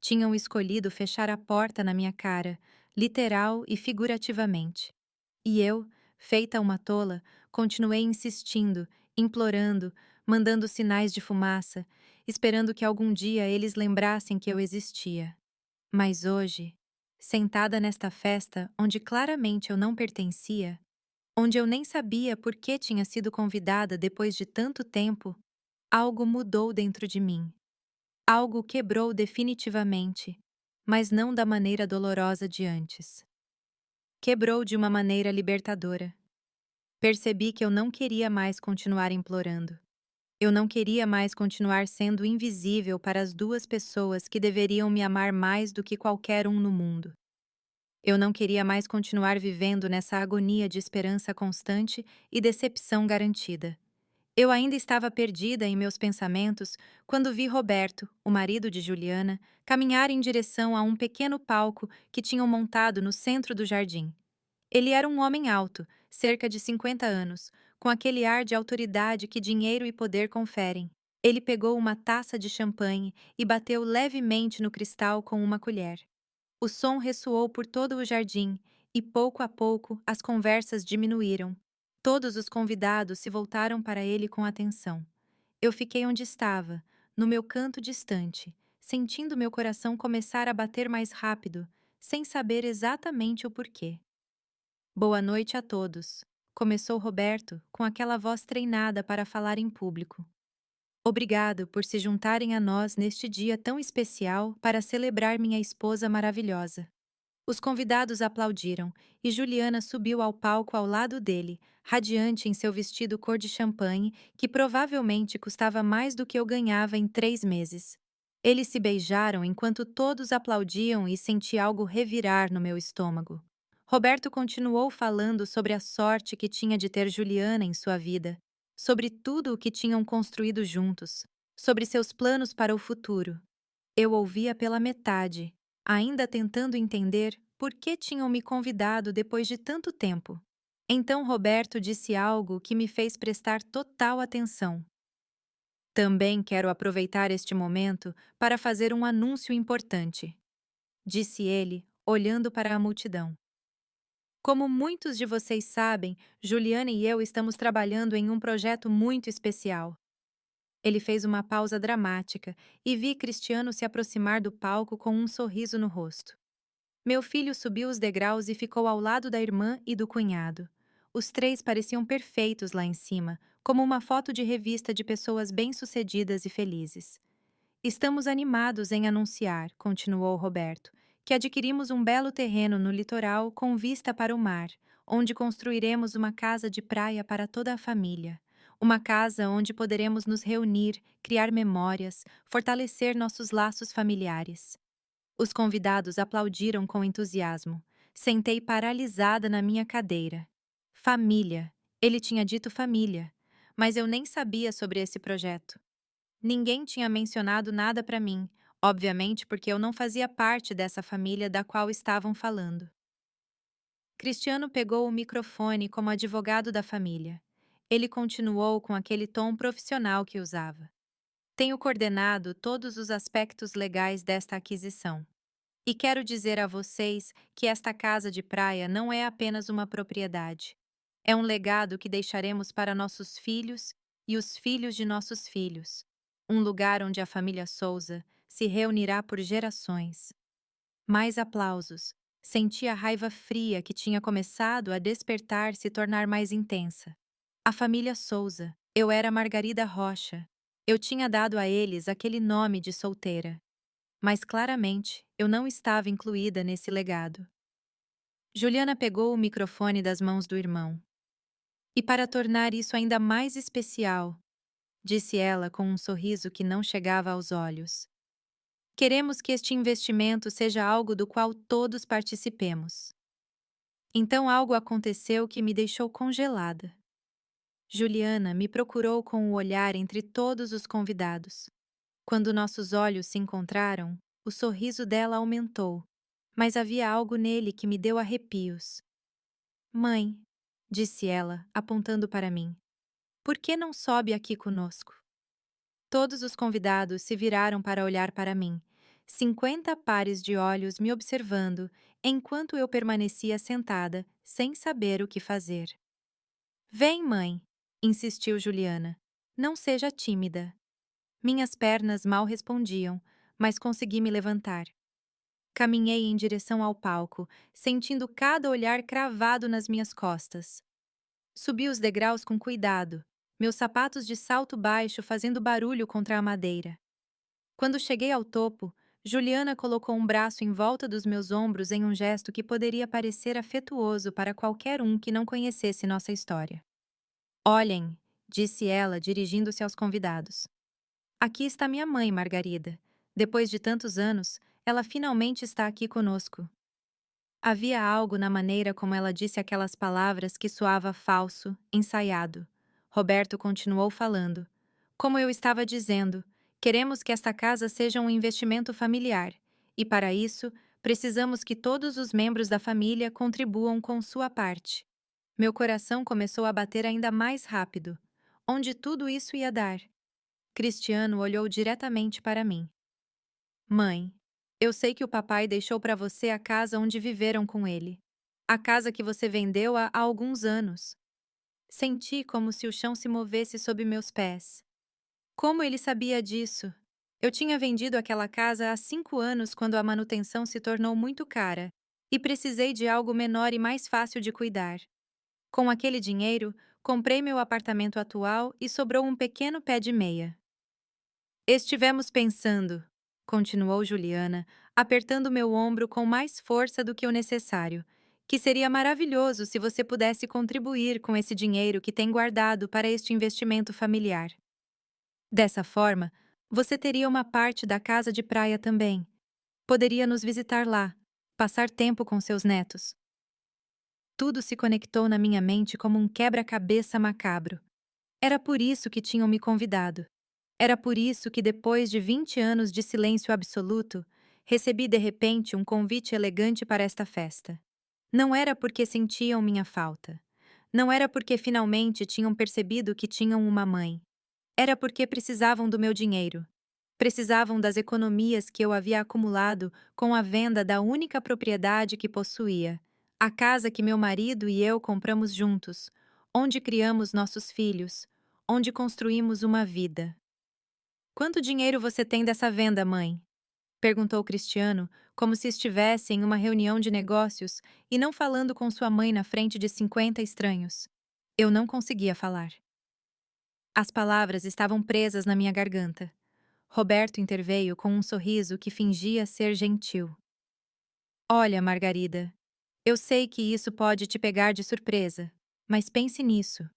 Tinham escolhido fechar a porta na minha cara, literal e figurativamente. E eu, feita uma tola, continuei insistindo, implorando, mandando sinais de fumaça, esperando que algum dia eles lembrassem que eu existia. Mas hoje, sentada nesta festa onde claramente eu não pertencia, onde eu nem sabia por que tinha sido convidada depois de tanto tempo, algo mudou dentro de mim. Algo quebrou definitivamente, mas não da maneira dolorosa de antes. Quebrou de uma maneira libertadora. Percebi que eu não queria mais continuar implorando. Eu não queria mais continuar sendo invisível para as duas pessoas que deveriam me amar mais do que qualquer um no mundo. Eu não queria mais continuar vivendo nessa agonia de esperança constante e decepção garantida. Eu ainda estava perdida em meus pensamentos quando vi Roberto, o marido de Juliana, caminhar em direção a um pequeno palco que tinham montado no centro do jardim. Ele era um homem alto, cerca de 50 anos, com aquele ar de autoridade que dinheiro e poder conferem. Ele pegou uma taça de champanhe e bateu levemente no cristal com uma colher. O som ressoou por todo o jardim e, pouco a pouco, as conversas diminuíram. Todos os convidados se voltaram para ele com atenção. Eu fiquei onde estava, no meu canto distante, sentindo meu coração começar a bater mais rápido, sem saber exatamente o porquê. Boa noite a todos, começou Roberto, com aquela voz treinada para falar em público. Obrigado por se juntarem a nós neste dia tão especial para celebrar minha esposa maravilhosa. Os convidados aplaudiram e Juliana subiu ao palco ao lado dele, radiante em seu vestido cor de champanhe, que provavelmente custava mais do que eu ganhava em 3 meses. Eles se beijaram enquanto todos aplaudiam e senti algo revirar no meu estômago. Roberto continuou falando sobre a sorte que tinha de ter Juliana em sua vida, sobre tudo o que tinham construído juntos, sobre seus planos para o futuro. Eu ouvia pela metade, ainda tentando entender por que tinham me convidado depois de tanto tempo. Então Roberto disse algo que me fez prestar total atenção. Também quero aproveitar este momento para fazer um anúncio importante, disse ele, olhando para a multidão. Como muitos de vocês sabem, Juliana e eu estamos trabalhando em um projeto muito especial. Ele fez uma pausa dramática e vi Cristiano se aproximar do palco com um sorriso no rosto. Meu filho subiu os degraus e ficou ao lado da irmã e do cunhado. Os três pareciam perfeitos lá em cima, como uma foto de revista de pessoas bem-sucedidas e felizes. Estamos animados em anunciar, continuou Roberto, que adquirimos um belo terreno no litoral com vista para o mar, onde construiremos uma casa de praia para toda a família. Uma casa onde poderemos nos reunir, criar memórias, fortalecer nossos laços familiares. Os convidados aplaudiram com entusiasmo. Sentei paralisada na minha cadeira. Família. Ele tinha dito família. Mas eu nem sabia sobre esse projeto. Ninguém tinha mencionado nada para mim, obviamente porque eu não fazia parte dessa família da qual estavam falando. Cristiano pegou o microfone como advogado da família. Ele continuou com aquele tom profissional que usava. Tenho coordenado todos os aspectos legais desta aquisição. E quero dizer a vocês que esta casa de praia não é apenas uma propriedade. É um legado que deixaremos para nossos filhos e os filhos de nossos filhos. Um lugar onde a família Souza se reunirá por gerações. Mais aplausos. Senti a raiva fria que tinha começado a despertar se tornar mais intensa. A família Souza. Eu era Margarida Rocha. Eu tinha dado a eles aquele nome de solteira. Mas claramente eu não estava incluída nesse legado. Juliana pegou o microfone das mãos do irmão. E para tornar isso ainda mais especial, disse ela com um sorriso que não chegava aos olhos. Queremos que este investimento seja algo do qual todos participemos. Então algo aconteceu que me deixou congelada. Juliana me procurou com o olhar entre todos os convidados. Quando nossos olhos se encontraram, o sorriso dela aumentou, mas havia algo nele que me deu arrepios. Mãe, disse ela, apontando para mim, por que não sobe aqui conosco? Todos os convidados se viraram para olhar para mim, 50 pares de olhos me observando enquanto eu permanecia sentada, sem saber o que fazer. Vem, mãe, insistiu Juliana. Não seja tímida. Minhas pernas mal respondiam, mas consegui me levantar. Caminhei em direção ao palco, sentindo cada olhar cravado nas minhas costas. Subi os degraus com cuidado, meus sapatos de salto baixo fazendo barulho contra a madeira. Quando cheguei ao topo, Juliana colocou um braço em volta dos meus ombros em um gesto que poderia parecer afetuoso para qualquer um que não conhecesse nossa história. Olhem, disse ela, dirigindo-se aos convidados. Aqui está minha mãe, Margarida. Depois de tantos anos, ela finalmente está aqui conosco. Havia algo na maneira como ela disse aquelas palavras que soava falso, ensaiado. Roberto continuou falando. Como eu estava dizendo, queremos que esta casa seja um investimento familiar, e para isso, precisamos que todos os membros da família contribuam com sua parte. Meu coração começou a bater ainda mais rápido. Onde tudo isso ia dar? Cristiano olhou diretamente para mim. Mãe, eu sei que o papai deixou para você a casa onde viveram com ele. A casa que você vendeu há alguns anos. Senti como se o chão se movesse sob meus pés. Como ele sabia disso? Eu tinha vendido aquela casa há 5 anos quando a manutenção se tornou muito cara e precisei de algo menor e mais fácil de cuidar. Com aquele dinheiro, comprei meu apartamento atual e sobrou um pequeno pé de meia. Estivemos pensando, continuou Juliana, apertando meu ombro com mais força do que o necessário, que seria maravilhoso se você pudesse contribuir com esse dinheiro que tem guardado para este investimento familiar. Dessa forma, você teria uma parte da casa de praia também. Poderia nos visitar lá, passar tempo com seus netos. Tudo se conectou na minha mente como um quebra-cabeça macabro. Era por isso que tinham me convidado. Era por isso que, depois de 20 anos de silêncio absoluto, recebi de repente um convite elegante para esta festa. Não era porque sentiam minha falta. Não era porque finalmente tinham percebido que tinham uma mãe. Era porque precisavam do meu dinheiro. Precisavam das economias que eu havia acumulado com a venda da única propriedade que possuía, a casa que meu marido e eu compramos juntos, onde criamos nossos filhos, onde construímos uma vida. Quanto dinheiro você tem dessa venda, mãe? Perguntou Cristiano, como se estivesse em uma reunião de negócios e não falando com sua mãe na frente de 50 estranhos. Eu não conseguia falar. As palavras estavam presas na minha garganta. Roberto interveio com um sorriso que fingia ser gentil. Olha, Margarida, eu sei que isso pode te pegar de surpresa, mas pense nisso.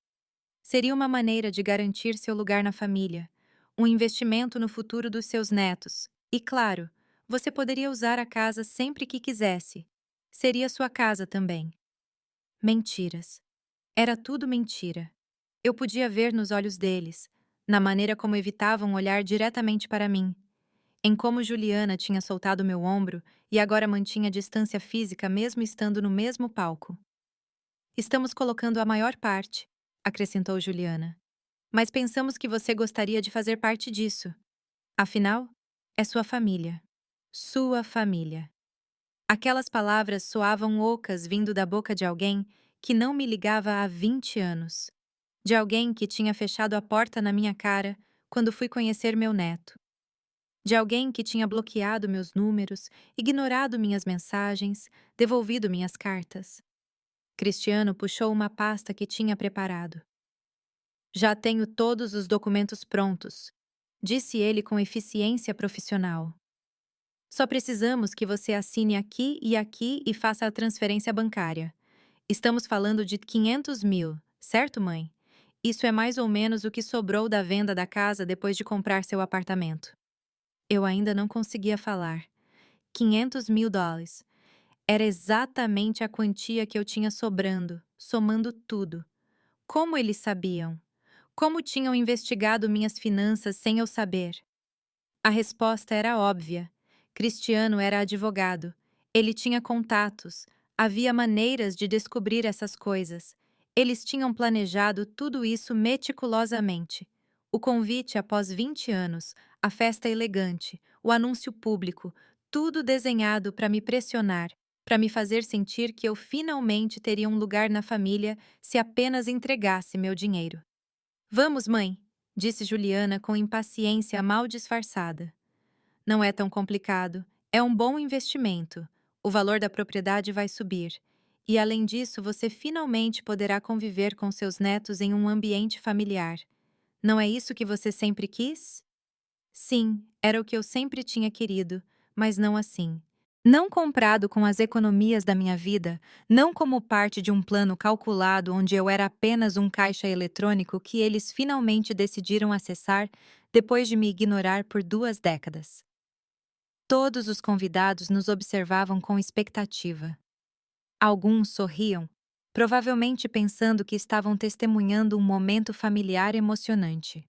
Seria uma maneira de garantir seu lugar na família, um investimento no futuro dos seus netos. E claro, você poderia usar a casa sempre que quisesse. Seria sua casa também. Mentiras. Era tudo mentira. Eu podia ver nos olhos deles, na maneira como evitavam olhar diretamente para mim, em como Juliana tinha soltado meu ombro e agora mantinha distância física mesmo estando no mesmo palco. Estamos colocando a maior parte, acrescentou Juliana. Mas pensamos que você gostaria de fazer parte disso. Afinal, é sua família. Sua família. Aquelas palavras soavam ocas vindo da boca de alguém que não me ligava há 20 anos. De alguém que tinha fechado a porta na minha cara quando fui conhecer meu neto. De alguém que tinha bloqueado meus números, ignorado minhas mensagens, devolvido minhas cartas. Cristiano puxou uma pasta que tinha preparado. Já tenho todos os documentos prontos, disse ele com eficiência profissional. Só precisamos que você assine aqui e faça a transferência bancária. Estamos falando de 500 mil, certo, mãe? Isso é mais ou menos o que sobrou da venda da casa depois de comprar seu apartamento. Eu ainda não conseguia falar. 500 mil dólares. Era exatamente a quantia que eu tinha sobrando, somando tudo. Como eles sabiam? Como tinham investigado minhas finanças sem eu saber? A resposta era óbvia. Cristiano era advogado. Ele tinha contatos. Havia maneiras de descobrir essas coisas. Eles tinham planejado tudo isso meticulosamente. O convite após 20 anos, a festa elegante, o anúncio público, tudo desenhado para me pressionar, para me fazer sentir que eu finalmente teria um lugar na família se apenas entregasse meu dinheiro. Vamos, mãe, disse Juliana com impaciência mal disfarçada. Não é tão complicado. É um bom investimento. O valor da propriedade vai subir. E, além disso, você finalmente poderá conviver com seus netos em um ambiente familiar. Não é isso que você sempre quis? Sim, era o que eu sempre tinha querido, mas não assim. Não comprado com as economias da minha vida, não como parte de um plano calculado onde eu era apenas um caixa eletrônico que eles finalmente decidiram acessar depois de me ignorar por 2 décadas. Todos os convidados nos observavam com expectativa. Alguns sorriam, provavelmente pensando que estavam testemunhando um momento familiar emocionante.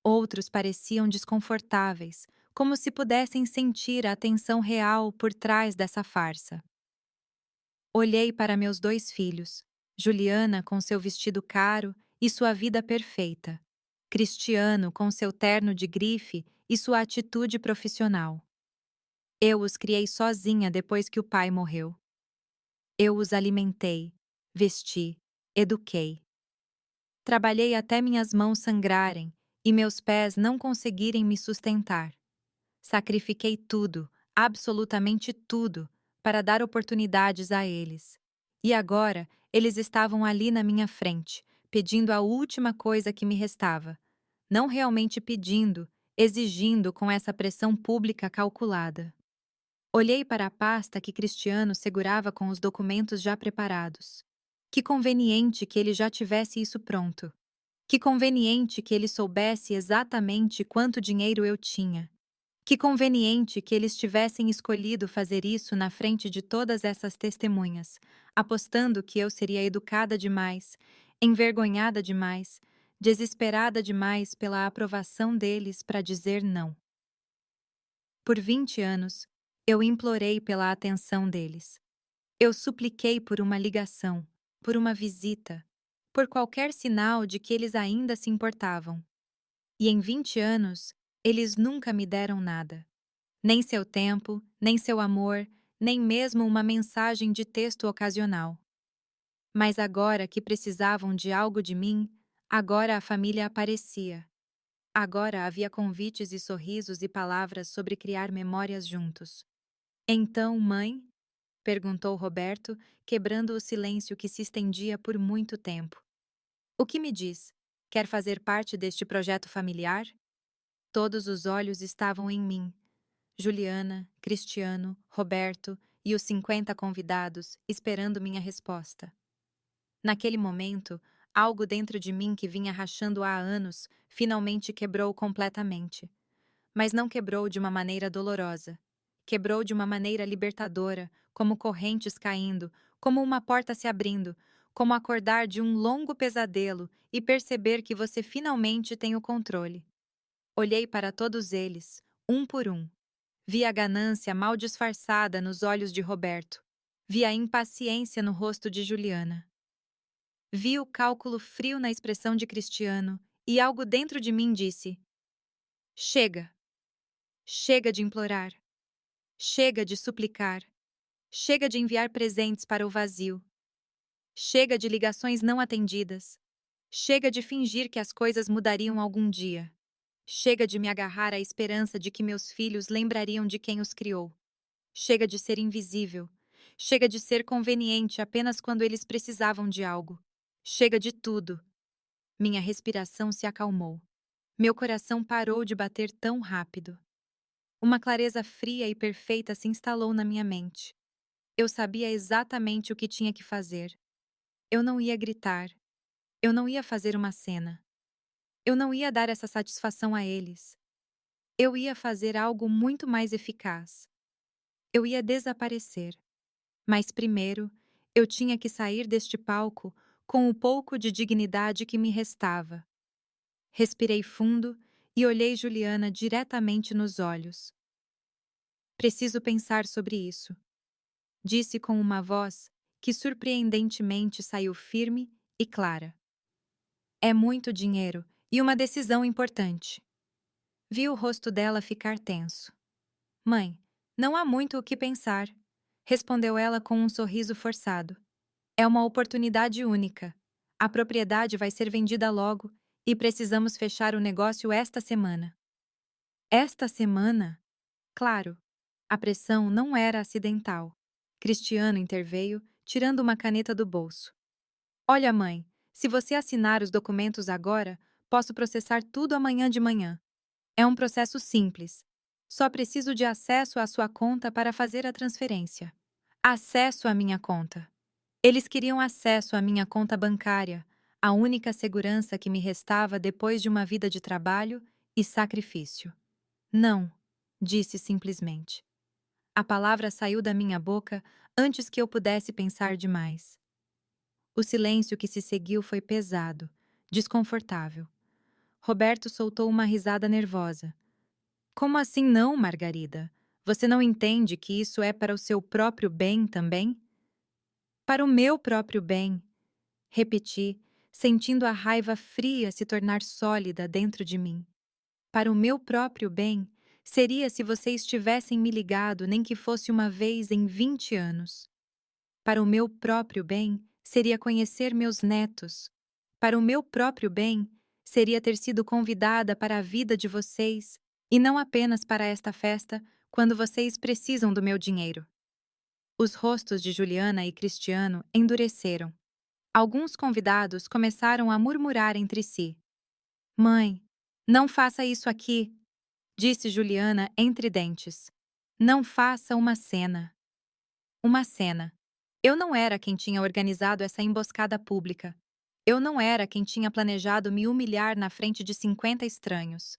Outros pareciam desconfortáveis, como se pudessem sentir a tensão real por trás dessa farsa. Olhei para meus 2 filhos, Juliana com seu vestido caro e sua vida perfeita, Cristiano com seu terno de grife e sua atitude profissional. Eu os criei sozinha depois que o pai morreu. Eu os alimentei, vesti, eduquei. Trabalhei até minhas mãos sangrarem e meus pés não conseguirem me sustentar. Sacrifiquei tudo, absolutamente tudo, para dar oportunidades a eles. E agora, eles estavam ali na minha frente, pedindo a última coisa que me restava. Não realmente pedindo, exigindo com essa pressão pública calculada. Olhei para a pasta que Cristiano segurava com os documentos já preparados. Que conveniente que ele já tivesse isso pronto. Que conveniente que ele soubesse exatamente quanto dinheiro eu tinha. Que conveniente que eles tivessem escolhido fazer isso na frente de todas essas testemunhas, apostando que eu seria educada demais, envergonhada demais, desesperada demais pela aprovação deles para dizer não. Por 20 anos, eu implorei pela atenção deles. Eu supliquei por uma ligação, por uma visita, por qualquer sinal de que eles ainda se importavam. E em 20 anos, eles nunca me deram nada. Nem seu tempo, nem seu amor, nem mesmo uma mensagem de texto ocasional. Mas agora que precisavam de algo de mim, agora a família aparecia. Agora havia convites e sorrisos e palavras sobre criar memórias juntos. Então, mãe? Perguntou Roberto, quebrando o silêncio que se estendia por muito tempo. O que me diz? Quer fazer parte deste projeto familiar? Todos os olhos estavam em mim. Juliana, Cristiano, Roberto e os 50 convidados, esperando minha resposta. Naquele momento, algo dentro de mim que vinha rachando há anos finalmente quebrou completamente. Mas não quebrou de uma maneira dolorosa. Quebrou de uma maneira libertadora, como correntes caindo, como uma porta se abrindo, como acordar de um longo pesadelo e perceber que você finalmente tem o controle. Olhei para todos eles, um por um. Vi a ganância mal disfarçada nos olhos de Roberto. Vi a impaciência no rosto de Juliana. Vi o cálculo frio na expressão de Cristiano e algo dentro de mim disse: chega! Chega de implorar! Chega de suplicar! Chega de enviar presentes para o vazio! Chega de ligações não atendidas! Chega de fingir que as coisas mudariam algum dia! Chega de me agarrar à esperança de que meus filhos lembrariam de quem os criou! Chega de ser invisível! Chega de ser conveniente apenas quando eles precisavam de algo! Chega de tudo! Minha respiração se acalmou. Meu coração parou de bater tão rápido. Uma clareza fria e perfeita se instalou na minha mente. Eu sabia exatamente o que tinha que fazer. Eu não ia gritar. Eu não ia fazer uma cena. Eu não ia dar essa satisfação a eles. Eu ia fazer algo muito mais eficaz. Eu ia desaparecer. Mas primeiro, eu tinha que sair deste palco com o pouco de dignidade que me restava. Respirei fundo e olhei Juliana diretamente nos olhos. Preciso pensar sobre isso, disse com uma voz que surpreendentemente saiu firme e clara. É muito dinheiro e uma decisão importante. Vi o rosto dela ficar tenso. Mãe, não há muito o que pensar, respondeu ela com um sorriso forçado. É uma oportunidade única. A propriedade vai ser vendida logo e precisamos fechar o negócio esta semana. Esta semana? Claro. A pressão não era acidental. Cristiano interveio, tirando uma caneta do bolso. Olha, mãe, se você assinar os documentos agora, posso processar tudo amanhã de manhã. É um processo simples. Só preciso de acesso à sua conta para fazer a transferência. Acesso à minha conta. Eles queriam acesso à minha conta bancária, a única segurança que me restava depois de uma vida de trabalho e sacrifício. Não, disse simplesmente. A palavra saiu da minha boca antes que eu pudesse pensar demais. O silêncio que se seguiu foi pesado, desconfortável. Roberto soltou uma risada nervosa. Como assim não, Margarida? Você não entende que isso é para o seu próprio bem também? Para o meu próprio bem, repeti, sentindo a raiva fria se tornar sólida dentro de mim. Para o meu próprio bem, seria se vocês tivessem me ligado nem que fosse uma vez em 20 anos. Para o meu próprio bem, seria conhecer meus netos. Para o meu próprio bem, seria ter sido convidada para a vida de vocês, e não apenas para esta festa, quando vocês precisam do meu dinheiro. Os rostos de Juliana e Cristiano endureceram. Alguns convidados começaram a murmurar entre si. Mãe, não faça isso aqui, disse Juliana entre dentes. Não faça uma cena. Uma cena. Eu não era quem tinha organizado essa emboscada pública. Eu não era quem tinha planejado me humilhar na frente de 50 estranhos.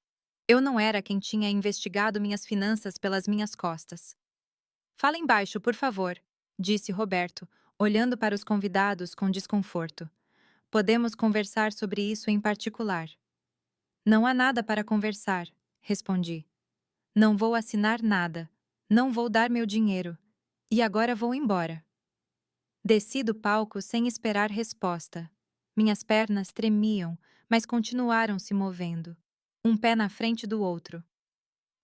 Eu não era quem tinha investigado minhas finanças pelas minhas costas. Falem baixo, por favor, disse Roberto, olhando para os convidados com desconforto. Podemos conversar sobre isso em particular. Não há nada para conversar, respondi. Não vou assinar nada. Não vou dar meu dinheiro. E agora vou embora. Desci do palco sem esperar resposta. Minhas pernas tremiam, mas continuaram se movendo, um pé na frente do outro.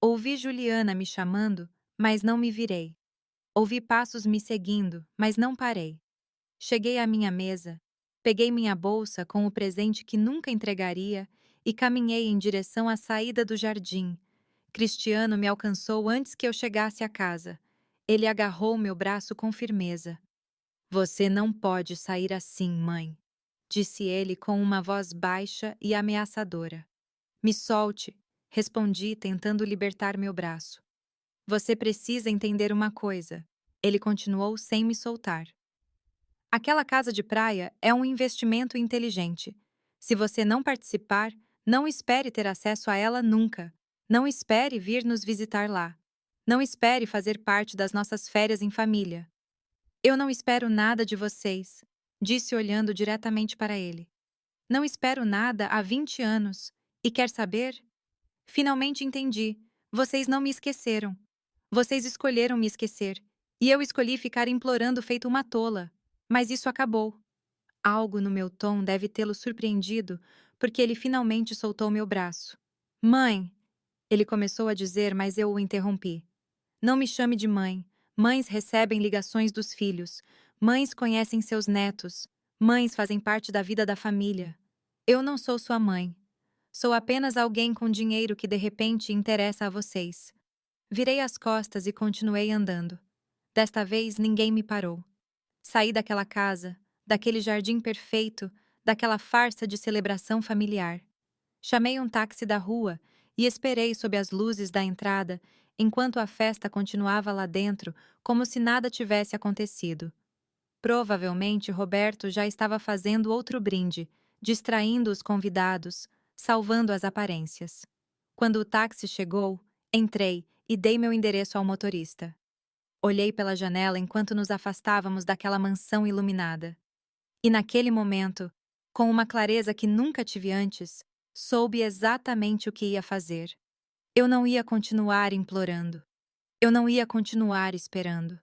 Ouvi Juliana me chamando, mas não me virei. Ouvi passos me seguindo, mas não parei. Cheguei à minha mesa, peguei minha bolsa com o presente que nunca entregaria e caminhei em direção à saída do jardim. Cristiano me alcançou antes que eu chegasse à casa. Ele agarrou meu braço com firmeza. Você não pode sair assim, mãe, disse ele com uma voz baixa e ameaçadora. Me solte, respondi, tentando libertar meu braço. Você precisa entender uma coisa. Ele continuou sem me soltar. Aquela casa de praia é um investimento inteligente. Se você não participar, não espere ter acesso a ela nunca. Não espere vir nos visitar lá. Não espere fazer parte das nossas férias em família. Eu não espero nada de vocês, disse olhando diretamente para ele. Não espero nada há 20 anos. E quer saber? Finalmente entendi. Vocês não me esqueceram. Vocês escolheram me esquecer. E eu escolhi ficar implorando feito uma tola. Mas isso acabou. Algo no meu tom deve tê-lo surpreendido, porque ele finalmente soltou meu braço. Mãe! Ele começou a dizer, mas eu o interrompi. Não me chame de mãe. Mães recebem ligações dos filhos. Mães conhecem seus netos. Mães fazem parte da vida da família. Eu não sou sua mãe. Sou apenas alguém com dinheiro que de repente interessa a vocês. Virei as costas e continuei andando. Desta vez ninguém me parou. Saí daquela casa, daquele jardim perfeito, daquela farsa de celebração familiar. Chamei um táxi da rua e esperei sob as luzes da entrada, enquanto a festa continuava lá dentro, como se nada tivesse acontecido. Provavelmente Roberto já estava fazendo outro brinde, distraindo os convidados, salvando as aparências. Quando o táxi chegou, entrei e dei meu endereço ao motorista. Olhei pela janela enquanto nos afastávamos daquela mansão iluminada. E naquele momento, com uma clareza que nunca tive antes, soube exatamente o que ia fazer. Eu não ia continuar implorando. Eu não ia continuar esperando.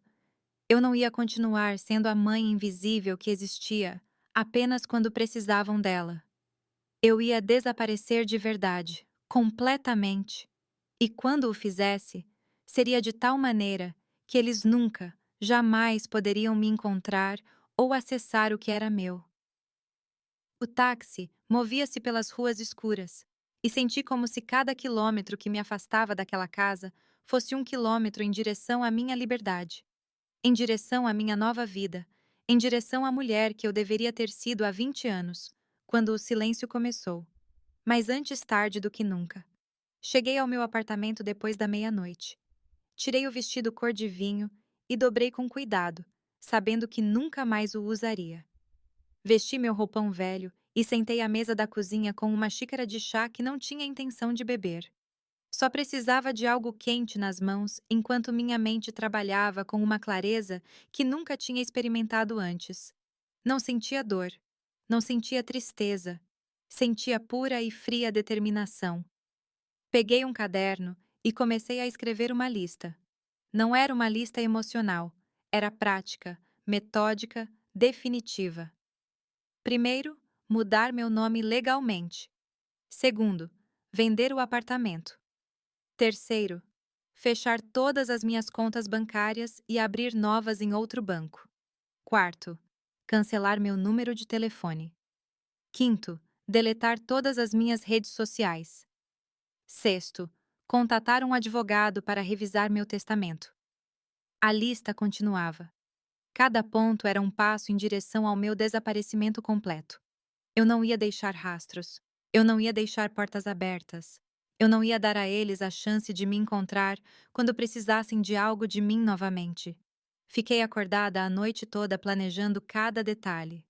Eu não ia continuar sendo a mãe invisível que existia apenas quando precisavam dela. Eu ia desaparecer de verdade, completamente. E quando o fizesse, Seria de tal maneira que eles nunca, jamais poderiam me encontrar ou acessar o que era meu. O táxi movia-se pelas ruas escuras, e senti como se cada quilômetro que me afastava daquela casa fosse um quilômetro em direção à minha liberdade, em direção à minha nova vida, em direção à mulher que eu deveria ter sido há 20 anos, quando o silêncio começou. Mas antes tarde do que nunca. Cheguei ao meu apartamento depois da meia-noite. Tirei o vestido cor de vinho e dobrei com cuidado, sabendo que nunca mais o usaria. Vesti meu roupão velho e sentei à mesa da cozinha com uma xícara de chá que não tinha intenção de beber. Só precisava de algo quente nas mãos enquanto minha mente trabalhava com uma clareza que nunca tinha experimentado antes. Não sentia dor, não sentia tristeza, sentia pura e fria determinação. Peguei um caderno e comecei a escrever uma lista. Não era uma lista emocional, era prática, metódica, definitiva. Primeiro, mudar meu nome legalmente. Segundo, vender o apartamento. Terceiro, fechar todas as minhas contas bancárias e abrir novas em outro banco. Quarto, cancelar meu número de telefone. Quinto, deletar todas as minhas redes sociais. Sexto, contatar um advogado para revisar meu testamento. A lista continuava. Cada ponto era um passo em direção ao meu desaparecimento completo. Eu não ia deixar rastros. Eu não ia deixar portas abertas. Eu não ia dar a eles a chance de me encontrar quando precisassem de algo de mim novamente. Fiquei acordada a noite toda planejando cada detalhe.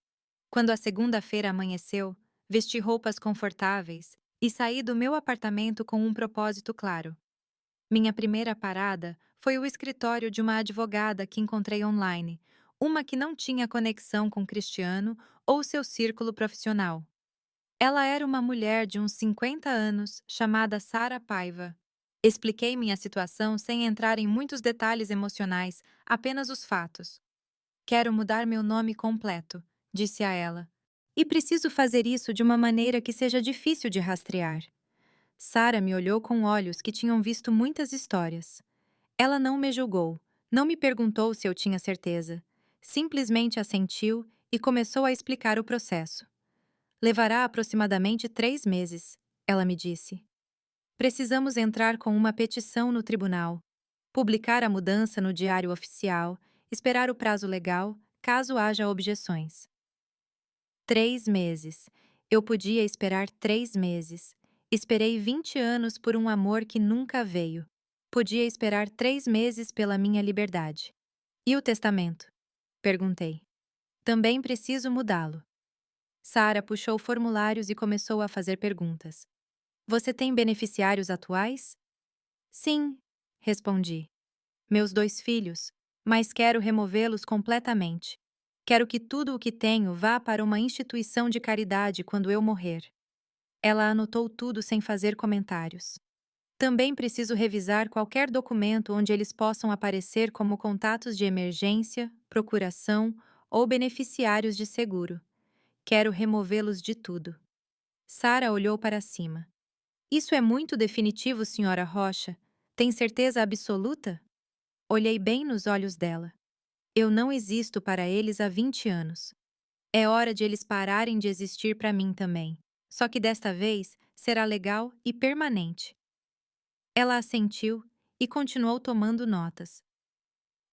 Quando a segunda-feira amanheceu, vesti roupas confortáveis e saí do meu apartamento com um propósito claro. Minha primeira parada foi o escritório de uma advogada que encontrei online, uma que não tinha conexão com Cristiano ou seu círculo profissional. Ela era uma mulher de uns 50 anos, chamada Sara Paiva. Expliquei minha situação sem entrar em muitos detalhes emocionais, apenas os fatos. Quero mudar meu nome completo, disse a ela. E preciso fazer isso de uma maneira que seja difícil de rastrear. Sara me olhou com olhos que tinham visto muitas histórias. Ela não me julgou, não me perguntou se eu tinha certeza. Simplesmente assentiu e começou a explicar o processo. Levará aproximadamente 3 meses, ela me disse. Precisamos entrar com uma petição no tribunal, publicar a mudança no Diário Oficial, esperar o prazo legal, caso haja objeções. 3 meses. Eu podia esperar 3 meses. Esperei 20 anos por um amor que nunca veio. Podia esperar 3 meses pela minha liberdade. E o testamento? Perguntei. Também preciso mudá-lo. Sara puxou formulários e começou a fazer perguntas. Você tem beneficiários atuais? Sim, respondi. Meus 2 filhos, mas quero removê-los completamente. Quero que tudo o que tenho vá para uma instituição de caridade quando eu morrer. Ela anotou tudo sem fazer comentários. Também preciso revisar qualquer documento onde eles possam aparecer como contatos de emergência, procuração ou beneficiários de seguro. Quero removê-los de tudo. Sara olhou para cima. Isso é muito definitivo, senhora Rocha. Tem certeza absoluta? Olhei bem nos olhos dela. Eu não existo para eles há 20 anos. É hora de eles pararem de existir para mim também. Só que desta vez será legal e permanente. Ela assentiu e continuou tomando notas.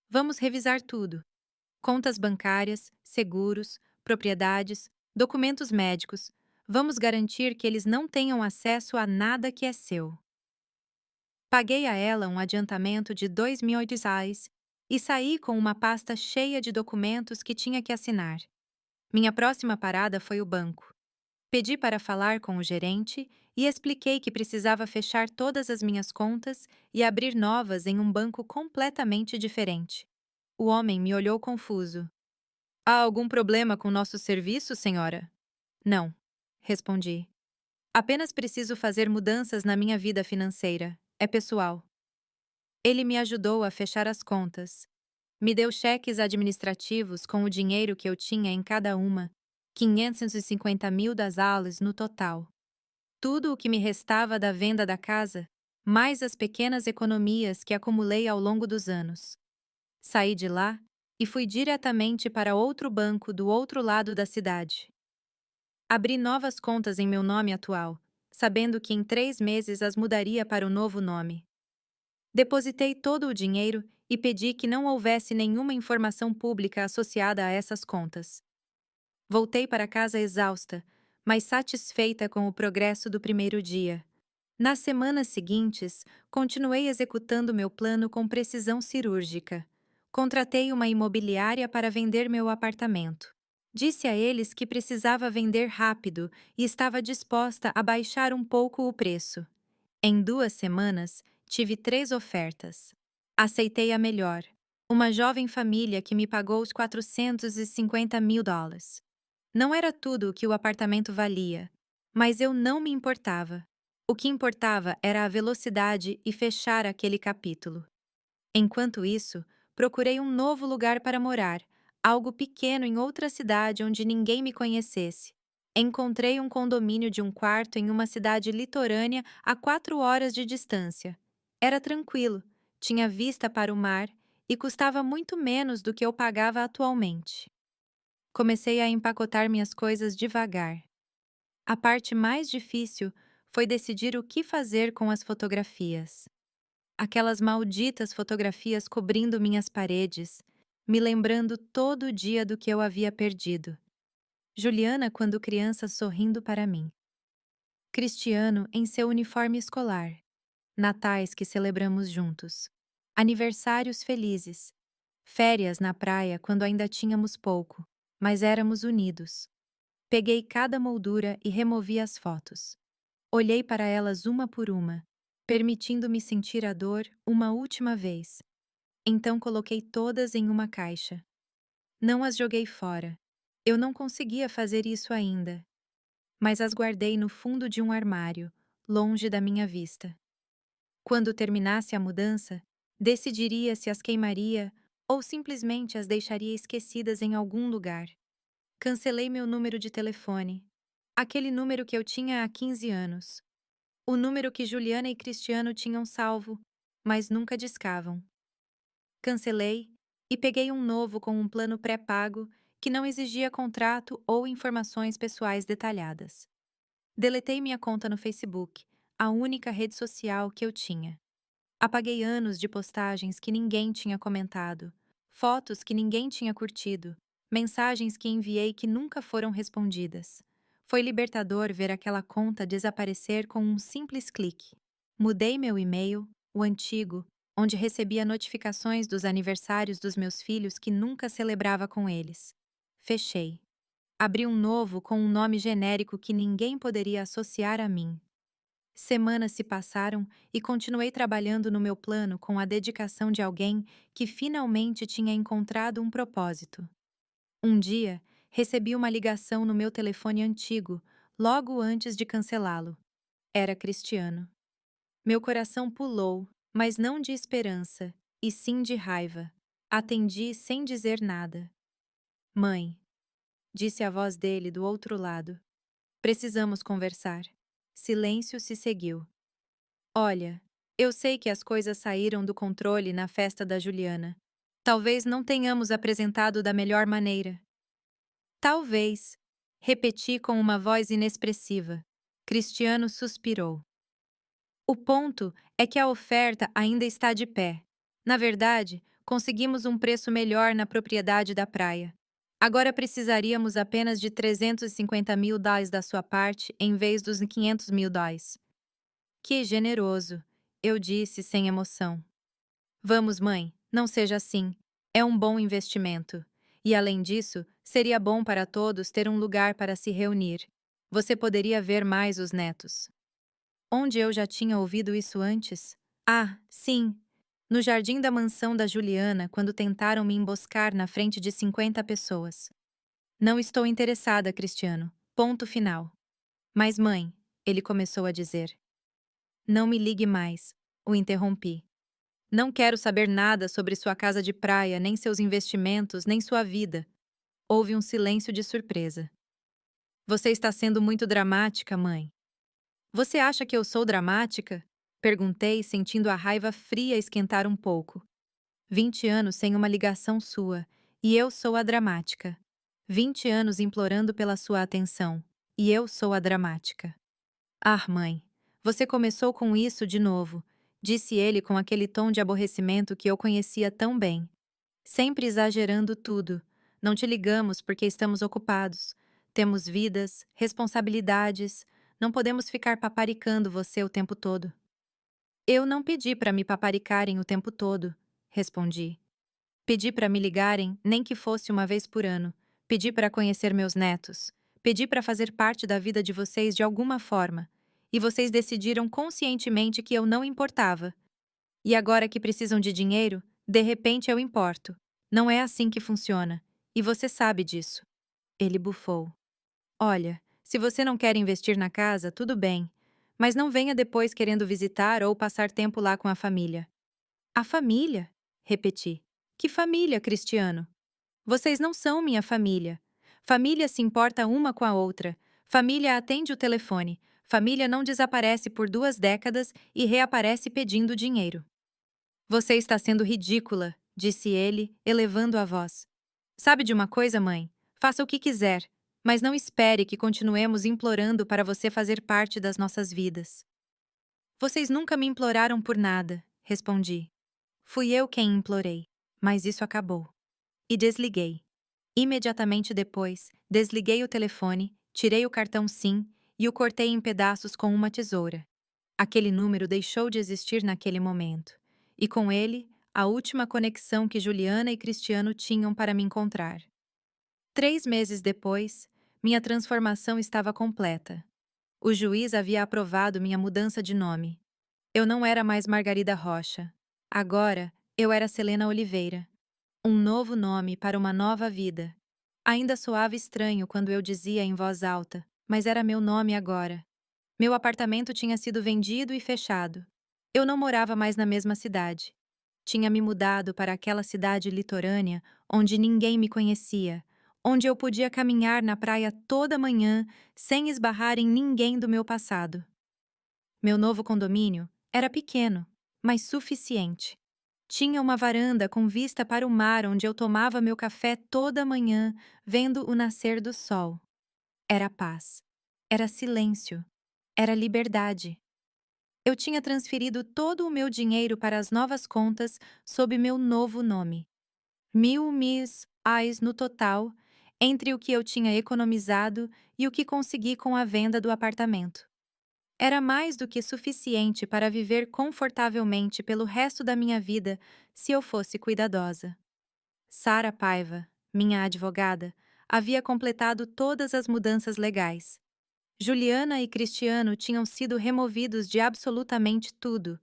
Vamos revisar tudo: contas bancárias, seguros, propriedades, documentos médicos. Vamos garantir que eles não tenham acesso a nada que é seu. Paguei a ela um adiantamento de R$ 2.000 e saí com uma pasta cheia de documentos que tinha que assinar. Minha próxima parada foi o banco. Pedi para falar com o gerente e expliquei que precisava fechar todas as minhas contas e abrir novas em um banco completamente diferente. O homem me olhou confuso. Há algum problema com nosso serviço, senhora? Não, respondi. Apenas preciso fazer mudanças na minha vida financeira. É pessoal. Ele me ajudou a fechar as contas. Me deu cheques administrativos com o dinheiro que eu tinha em cada uma, 550 mil das aulas no total. Tudo o que me restava da venda da casa, mais as pequenas economias que acumulei ao longo dos anos. Saí de lá e fui diretamente para outro banco do outro lado da cidade. Abri novas contas em meu nome atual, sabendo que em 3 meses as mudaria para o novo nome. Depositei todo o dinheiro e pedi que não houvesse nenhuma informação pública associada a essas contas. Voltei para casa exausta, mas satisfeita com o progresso do primeiro dia. Nas semanas seguintes, continuei executando meu plano com precisão cirúrgica. Contratei uma imobiliária para vender meu apartamento. Disse a eles que precisava vender rápido e estava disposta a baixar um pouco o preço. Em 2 semanas, tive 3 ofertas. Aceitei a melhor. Uma jovem família que me pagou os US$ 450 mil. Não era tudo o que o apartamento valia, mas eu não me importava. O que importava era a velocidade e fechar aquele capítulo. Enquanto isso, procurei um novo lugar para morar, algo pequeno em outra cidade onde ninguém me conhecesse. Encontrei um condomínio de um quarto em uma cidade litorânea a 4 horas de distância. Era tranquilo, tinha vista para o mar e custava muito menos do que eu pagava atualmente. Comecei a empacotar minhas coisas devagar. A parte mais difícil foi decidir o que fazer com as fotografias. Aquelas malditas fotografias cobrindo minhas paredes, me lembrando todo dia do que eu havia perdido. Juliana, quando criança, sorrindo para mim. Cristiano em seu uniforme escolar. Natais que celebramos juntos. Aniversários felizes. Férias na praia quando ainda tínhamos pouco, mas éramos unidos. Peguei cada moldura e removi as fotos. Olhei para elas uma por uma, permitindo-me sentir a dor uma última vez. Então coloquei todas em uma caixa. Não as joguei fora. Eu não conseguia fazer isso ainda. Mas as guardei no fundo de um armário, longe da minha vista. Quando terminasse a mudança, decidiria se as queimaria ou simplesmente as deixaria esquecidas em algum lugar. Cancelei meu número de telefone, aquele número que eu tinha há 15 anos. O número que Juliana e Cristiano tinham salvo, mas nunca discavam. Cancelei e peguei um novo com um plano pré-pago que não exigia contrato ou informações pessoais detalhadas. Deletei minha conta no Facebook, a única rede social que eu tinha. Apaguei anos de postagens que ninguém tinha comentado, fotos que ninguém tinha curtido, mensagens que enviei que nunca foram respondidas. Foi libertador ver aquela conta desaparecer com um simples clique. Mudei meu e-mail, o antigo, onde recebia notificações dos aniversários dos meus filhos que nunca celebrava com eles. Fechei. Abri um novo com um nome genérico que ninguém poderia associar a mim. Semanas se passaram e continuei trabalhando no meu plano com a dedicação de alguém que finalmente tinha encontrado um propósito. Um dia, recebi uma ligação no meu telefone antigo, logo antes de cancelá-lo. Era Cristiano. Meu coração pulou, mas não de esperança, e sim de raiva. Atendi sem dizer nada. Mãe, disse a voz dele do outro lado. Precisamos conversar. Silêncio se seguiu. Olha, eu sei que as coisas saíram do controle na festa da Juliana. Talvez não tenhamos apresentado da melhor maneira. Talvez, repeti com uma voz inexpressiva. Cristiano suspirou. O ponto é que a oferta ainda está de pé. Na verdade, conseguimos um preço melhor na propriedade da praia. Agora precisaríamos apenas de US$ 350 mil da sua parte em vez dos US$ 500 mil. Que generoso, eu disse sem emoção. Vamos, mãe, não seja assim. É um bom investimento. E além disso, seria bom para todos ter um lugar para se reunir. Você poderia ver mais os netos. Onde eu já tinha ouvido isso antes? Ah, sim. No jardim da mansão da Juliana, quando tentaram me emboscar na frente de 50 pessoas. Não estou interessada, Cristiano. Ponto final. Mas, mãe, ele começou a dizer. Não me ligue mais, o interrompi. Não quero saber nada sobre sua casa de praia, nem seus investimentos, nem sua vida. Houve um silêncio de surpresa. Você está sendo muito dramática, mãe. Você acha que eu sou dramática? Perguntei, sentindo a raiva fria esquentar um pouco. 20 anos sem uma ligação sua, e eu sou a dramática. 20 anos implorando pela sua atenção, e eu sou a dramática. Ah, mãe, você começou com isso de novo, disse ele com aquele tom de aborrecimento que eu conhecia tão bem. Sempre exagerando tudo. Não te ligamos porque estamos ocupados. Temos vidas, responsabilidades. Não podemos ficar paparicando você o tempo todo. Eu não pedi para me paparicarem o tempo todo, respondi. Pedi para me ligarem, nem que fosse uma vez por ano. Pedi para conhecer meus netos. Pedi para fazer parte da vida de vocês de alguma forma. E vocês decidiram conscientemente que eu não importava. E agora que precisam de dinheiro, de repente eu importo. Não é assim que funciona. E você sabe disso. Ele bufou. Olha, se você não quer investir na casa, tudo bem. Mas não venha depois querendo visitar ou passar tempo lá com a família. A família? Repeti. Que família, Cristiano? Vocês não são minha família. Família se importa uma com a outra. Família atende o telefone. Família não desaparece por 2 décadas e reaparece pedindo dinheiro. Você está sendo ridícula, disse ele, elevando a voz. Sabe de uma coisa, mãe? Faça o que quiser, mas não espere que continuemos implorando para você fazer parte das nossas vidas. Vocês nunca me imploraram por nada, respondi. Fui eu quem implorei, mas isso acabou. E desliguei. Imediatamente depois, desliguei o telefone, tirei o cartão SIM e o cortei em pedaços com uma tesoura. Aquele número deixou de existir naquele momento. E com ele, a última conexão que Juliana e Cristiano tinham para me encontrar. 3 meses depois, minha transformação estava completa. O juiz havia aprovado minha mudança de nome. Eu não era mais Margarida Rocha. Agora, eu era Selena Oliveira. Um novo nome para uma nova vida. Ainda soava estranho quando eu dizia em voz alta, mas era meu nome agora. Meu apartamento tinha sido vendido e fechado. Eu não morava mais na mesma cidade. Tinha me mudado para aquela cidade litorânea onde ninguém me conhecia, onde eu podia caminhar na praia toda manhã sem esbarrar em ninguém do meu passado. Meu novo condomínio era pequeno, mas suficiente. Tinha uma varanda com vista para o mar onde eu tomava meu café toda manhã, vendo o nascer do sol. Era paz. Era silêncio. Era liberdade. Eu tinha transferido todo o meu dinheiro para as novas contas sob meu novo nome. 1.000 no total, entre o que eu tinha economizado e o que consegui com a venda do apartamento. Era mais do que suficiente para viver confortavelmente pelo resto da minha vida se eu fosse cuidadosa. Sara Paiva, minha advogada, havia completado todas as mudanças legais. Juliana e Cristiano tinham sido removidos de absolutamente tudo.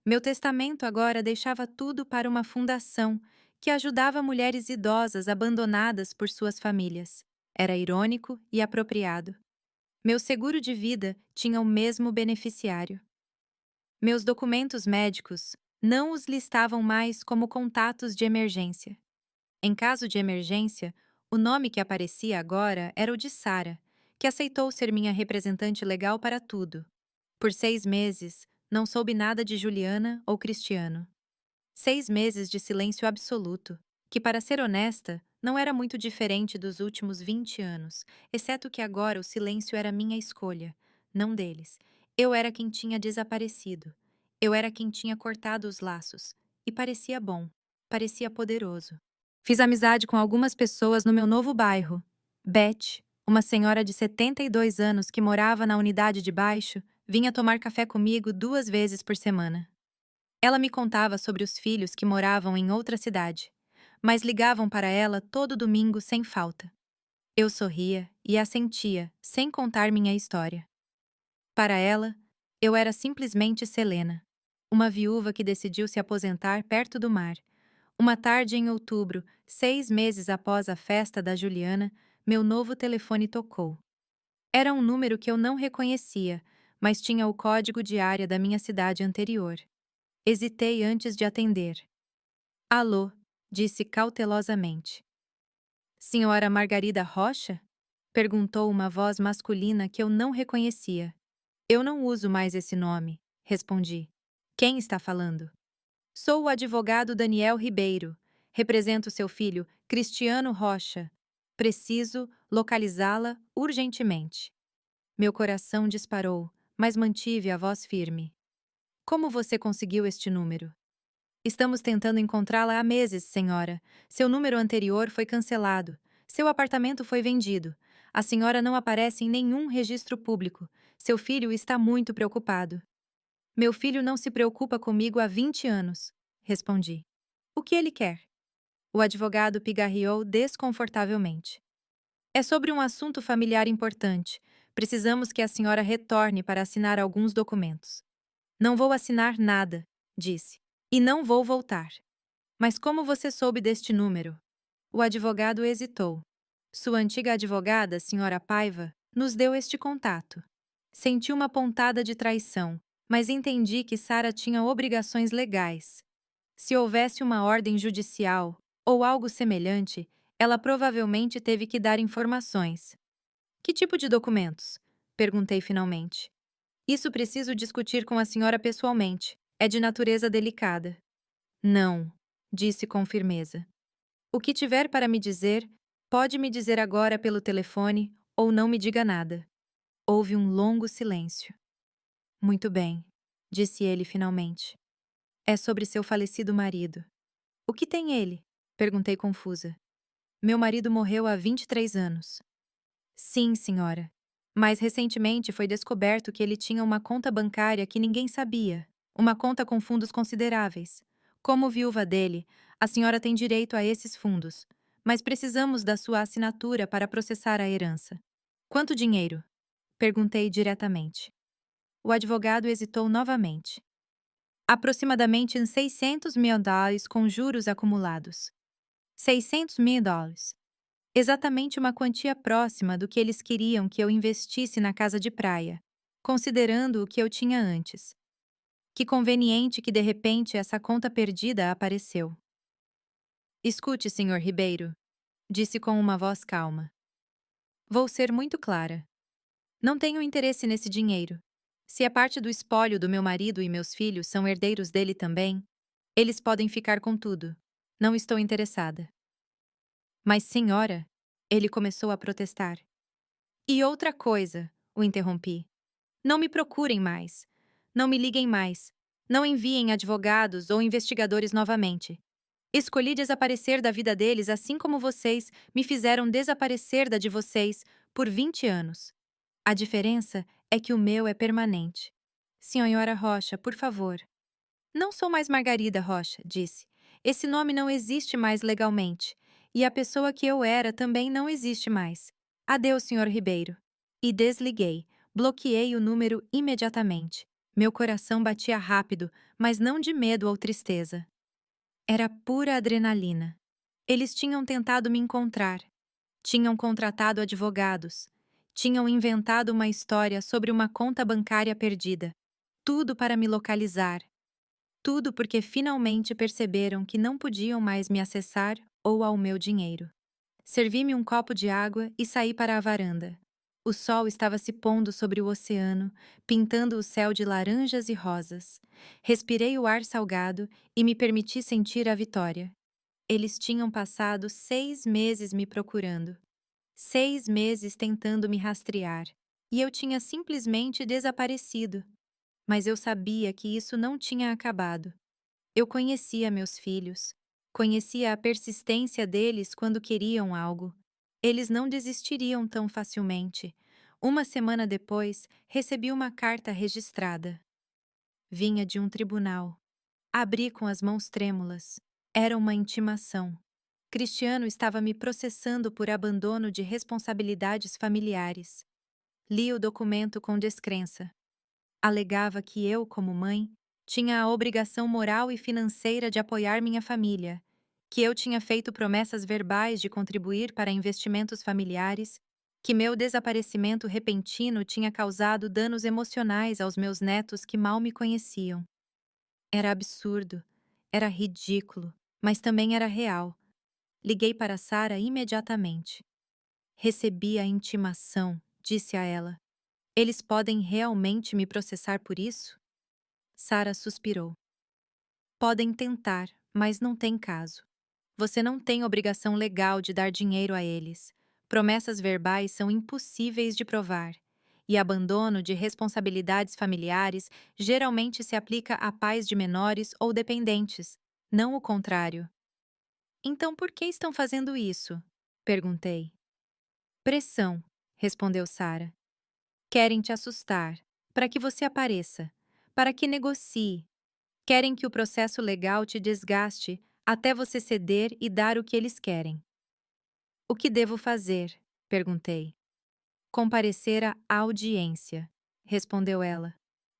Meu testamento agora deixava tudo para uma fundação que ajudava mulheres idosas abandonadas por suas famílias. Era irônico e apropriado. Meu seguro de vida tinha o mesmo beneficiário. Meus documentos médicos não os listavam mais como contatos de emergência. Em caso de emergência, o nome que aparecia agora era o de Sara, que aceitou ser minha representante legal para tudo. Por 6 meses, não soube nada de Juliana ou Cristiano. 6 meses de silêncio absoluto, que, para ser honesta, não era muito diferente dos últimos 20 anos, exceto que agora o silêncio era minha escolha, não deles. Eu era quem tinha desaparecido. Eu era quem tinha cortado os laços. E parecia bom. Parecia poderoso. Fiz amizade com algumas pessoas no meu novo bairro. Beth, uma senhora de 72 anos que morava na unidade de baixo, vinha tomar café comigo 2 vezes por semana. Ela me contava sobre os filhos que moravam em outra cidade, mas ligavam para ela todo domingo sem falta. Eu sorria e assentia, sem contar minha história. Para ela, eu era simplesmente Selena, uma viúva que decidiu se aposentar perto do mar. Uma tarde em outubro, 6 meses após a festa da Juliana, meu novo telefone tocou. Era um número que eu não reconhecia, mas tinha o código de área da minha cidade anterior. Hesitei antes de atender. Alô, disse cautelosamente. Senhora Margarida Rocha? Perguntou uma voz masculina que eu não reconhecia. Eu não uso mais esse nome, respondi. Quem está falando? Sou o advogado Daniel Ribeiro. Represento seu filho, Cristiano Rocha. Preciso localizá-la urgentemente. Meu coração disparou, mas mantive a voz firme. Como você conseguiu este número? Estamos tentando encontrá-la há meses, senhora. Seu número anterior foi cancelado. Seu apartamento foi vendido. A senhora não aparece em nenhum registro público. Seu filho está muito preocupado. Meu filho não se preocupa comigo há 20 anos, respondi. O que ele quer? O advogado pigarreou desconfortavelmente. É sobre um assunto familiar importante. Precisamos que a senhora retorne para assinar alguns documentos. Não vou assinar nada, disse. E não vou voltar. Mas como você soube deste número? O advogado hesitou. Sua antiga advogada, senhora Paiva, nos deu este contato. Senti uma pontada de traição, mas entendi que Sara tinha obrigações legais. Se houvesse uma ordem judicial ou algo semelhante, ela provavelmente teve que dar informações. Que tipo de documentos? Perguntei finalmente. Isso preciso discutir com a senhora pessoalmente. É de natureza delicada. Não, disse com firmeza. O que tiver para me dizer, pode me dizer agora pelo telefone ou não me diga nada. Houve um longo silêncio. Muito bem, disse ele finalmente. É sobre seu falecido marido. O que tem ele? Perguntei confusa. Meu marido morreu há 23 anos. Sim, senhora. Mas recentemente foi descoberto que ele tinha uma conta bancária que ninguém sabia. Uma conta com fundos consideráveis. Como viúva dele, a senhora tem direito a esses fundos, mas precisamos da sua assinatura para processar a herança. Quanto dinheiro? Perguntei diretamente. O advogado hesitou novamente. Aproximadamente em US$ 600 mil com juros acumulados. US$ 600 mil. Exatamente uma quantia próxima do que eles queriam que eu investisse na casa de praia, considerando o que eu tinha antes. Que conveniente que de repente essa conta perdida apareceu. Escute, Sr. Ribeiro, disse com uma voz calma. Vou ser muito clara. Não tenho interesse nesse dinheiro. Se é parte do espólio do meu marido e meus filhos são herdeiros dele também, eles podem ficar com tudo. Não estou interessada. Mas, senhora, ele começou a protestar. E outra coisa, o interrompi. Não me procurem mais. Não me liguem mais. Não enviem advogados ou investigadores novamente. Escolhi desaparecer da vida deles assim como vocês me fizeram desaparecer da de vocês por 20 anos. A diferença é que o meu é permanente. Senhora Rocha, por favor. Não sou mais Margarida Rocha, disse. Esse nome não existe mais legalmente. E a pessoa que eu era também não existe mais. Adeus, Sr. Ribeiro. E desliguei. Bloqueei o número imediatamente. Meu coração batia rápido, mas não de medo ou tristeza. Era pura adrenalina. Eles tinham tentado me encontrar. Tinham contratado advogados. Tinham inventado uma história sobre uma conta bancária perdida. Tudo para me localizar. Tudo porque finalmente perceberam que não podiam mais me acessar ou ao meu dinheiro. Servi-me um copo de água e saí para a varanda. O sol estava se pondo sobre o oceano, pintando o céu de laranjas e rosas. Respirei o ar salgado e me permiti sentir a vitória. Eles tinham passado 6 meses me procurando. 6 meses tentando me rastrear. E eu tinha simplesmente desaparecido. Mas eu sabia que isso não tinha acabado. Eu conhecia meus filhos. Conhecia a persistência deles quando queriam algo. Eles não desistiriam tão facilmente. Uma semana depois, recebi uma carta registrada. Vinha de um tribunal. Abri com as mãos trêmulas. Era uma intimação. Cristiano estava me processando por abandono de responsabilidades familiares. Li o documento com descrença. Alegava que eu, como mãe, tinha a obrigação moral e financeira de apoiar minha família, que eu tinha feito promessas verbais de contribuir para investimentos familiares, que meu desaparecimento repentino tinha causado danos emocionais aos meus netos que mal me conheciam. Era absurdo, era ridículo, mas também era real. Liguei para Sara imediatamente. Recebi a intimação, disse a ela. Eles podem realmente me processar por isso? Sara suspirou. Podem tentar, mas não tem caso. Você não tem obrigação legal de dar dinheiro a eles. Promessas verbais são impossíveis de provar. E abandono de responsabilidades familiares geralmente se aplica a pais de menores ou dependentes, não o contrário. Então por que estão fazendo isso? Perguntei. Pressão, respondeu Sara. Querem te assustar, para que você apareça, para que negocie. Querem que o processo legal te desgaste até você ceder e dar o que eles querem. O que devo fazer? Perguntei. Comparecer à audiência, respondeu ela.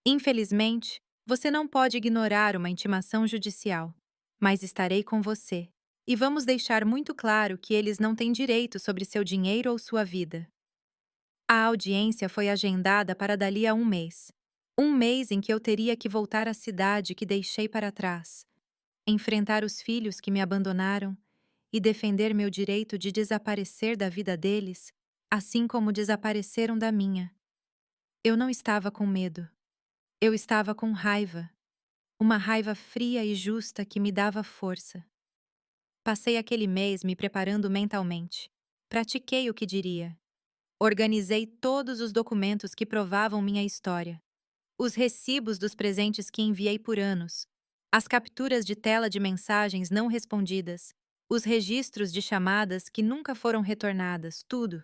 Infelizmente, você não pode ignorar uma intimação judicial, mas estarei com você. E vamos deixar muito claro que eles não têm direito sobre seu dinheiro ou sua vida. A audiência foi agendada para dali a um mês. Um mês em que eu teria que voltar à cidade que deixei para trás, enfrentar os filhos que me abandonaram e defender meu direito de desaparecer da vida deles, assim como desapareceram da minha. Eu não estava com medo. Eu estava com raiva. Uma raiva fria e justa que me dava força. Passei aquele mês me preparando mentalmente. Pratiquei o que diria. Organizei todos os documentos que provavam minha história. Os recibos dos presentes que enviei por anos. As capturas de tela de mensagens não respondidas. Os registros de chamadas que nunca foram retornadas, tudo.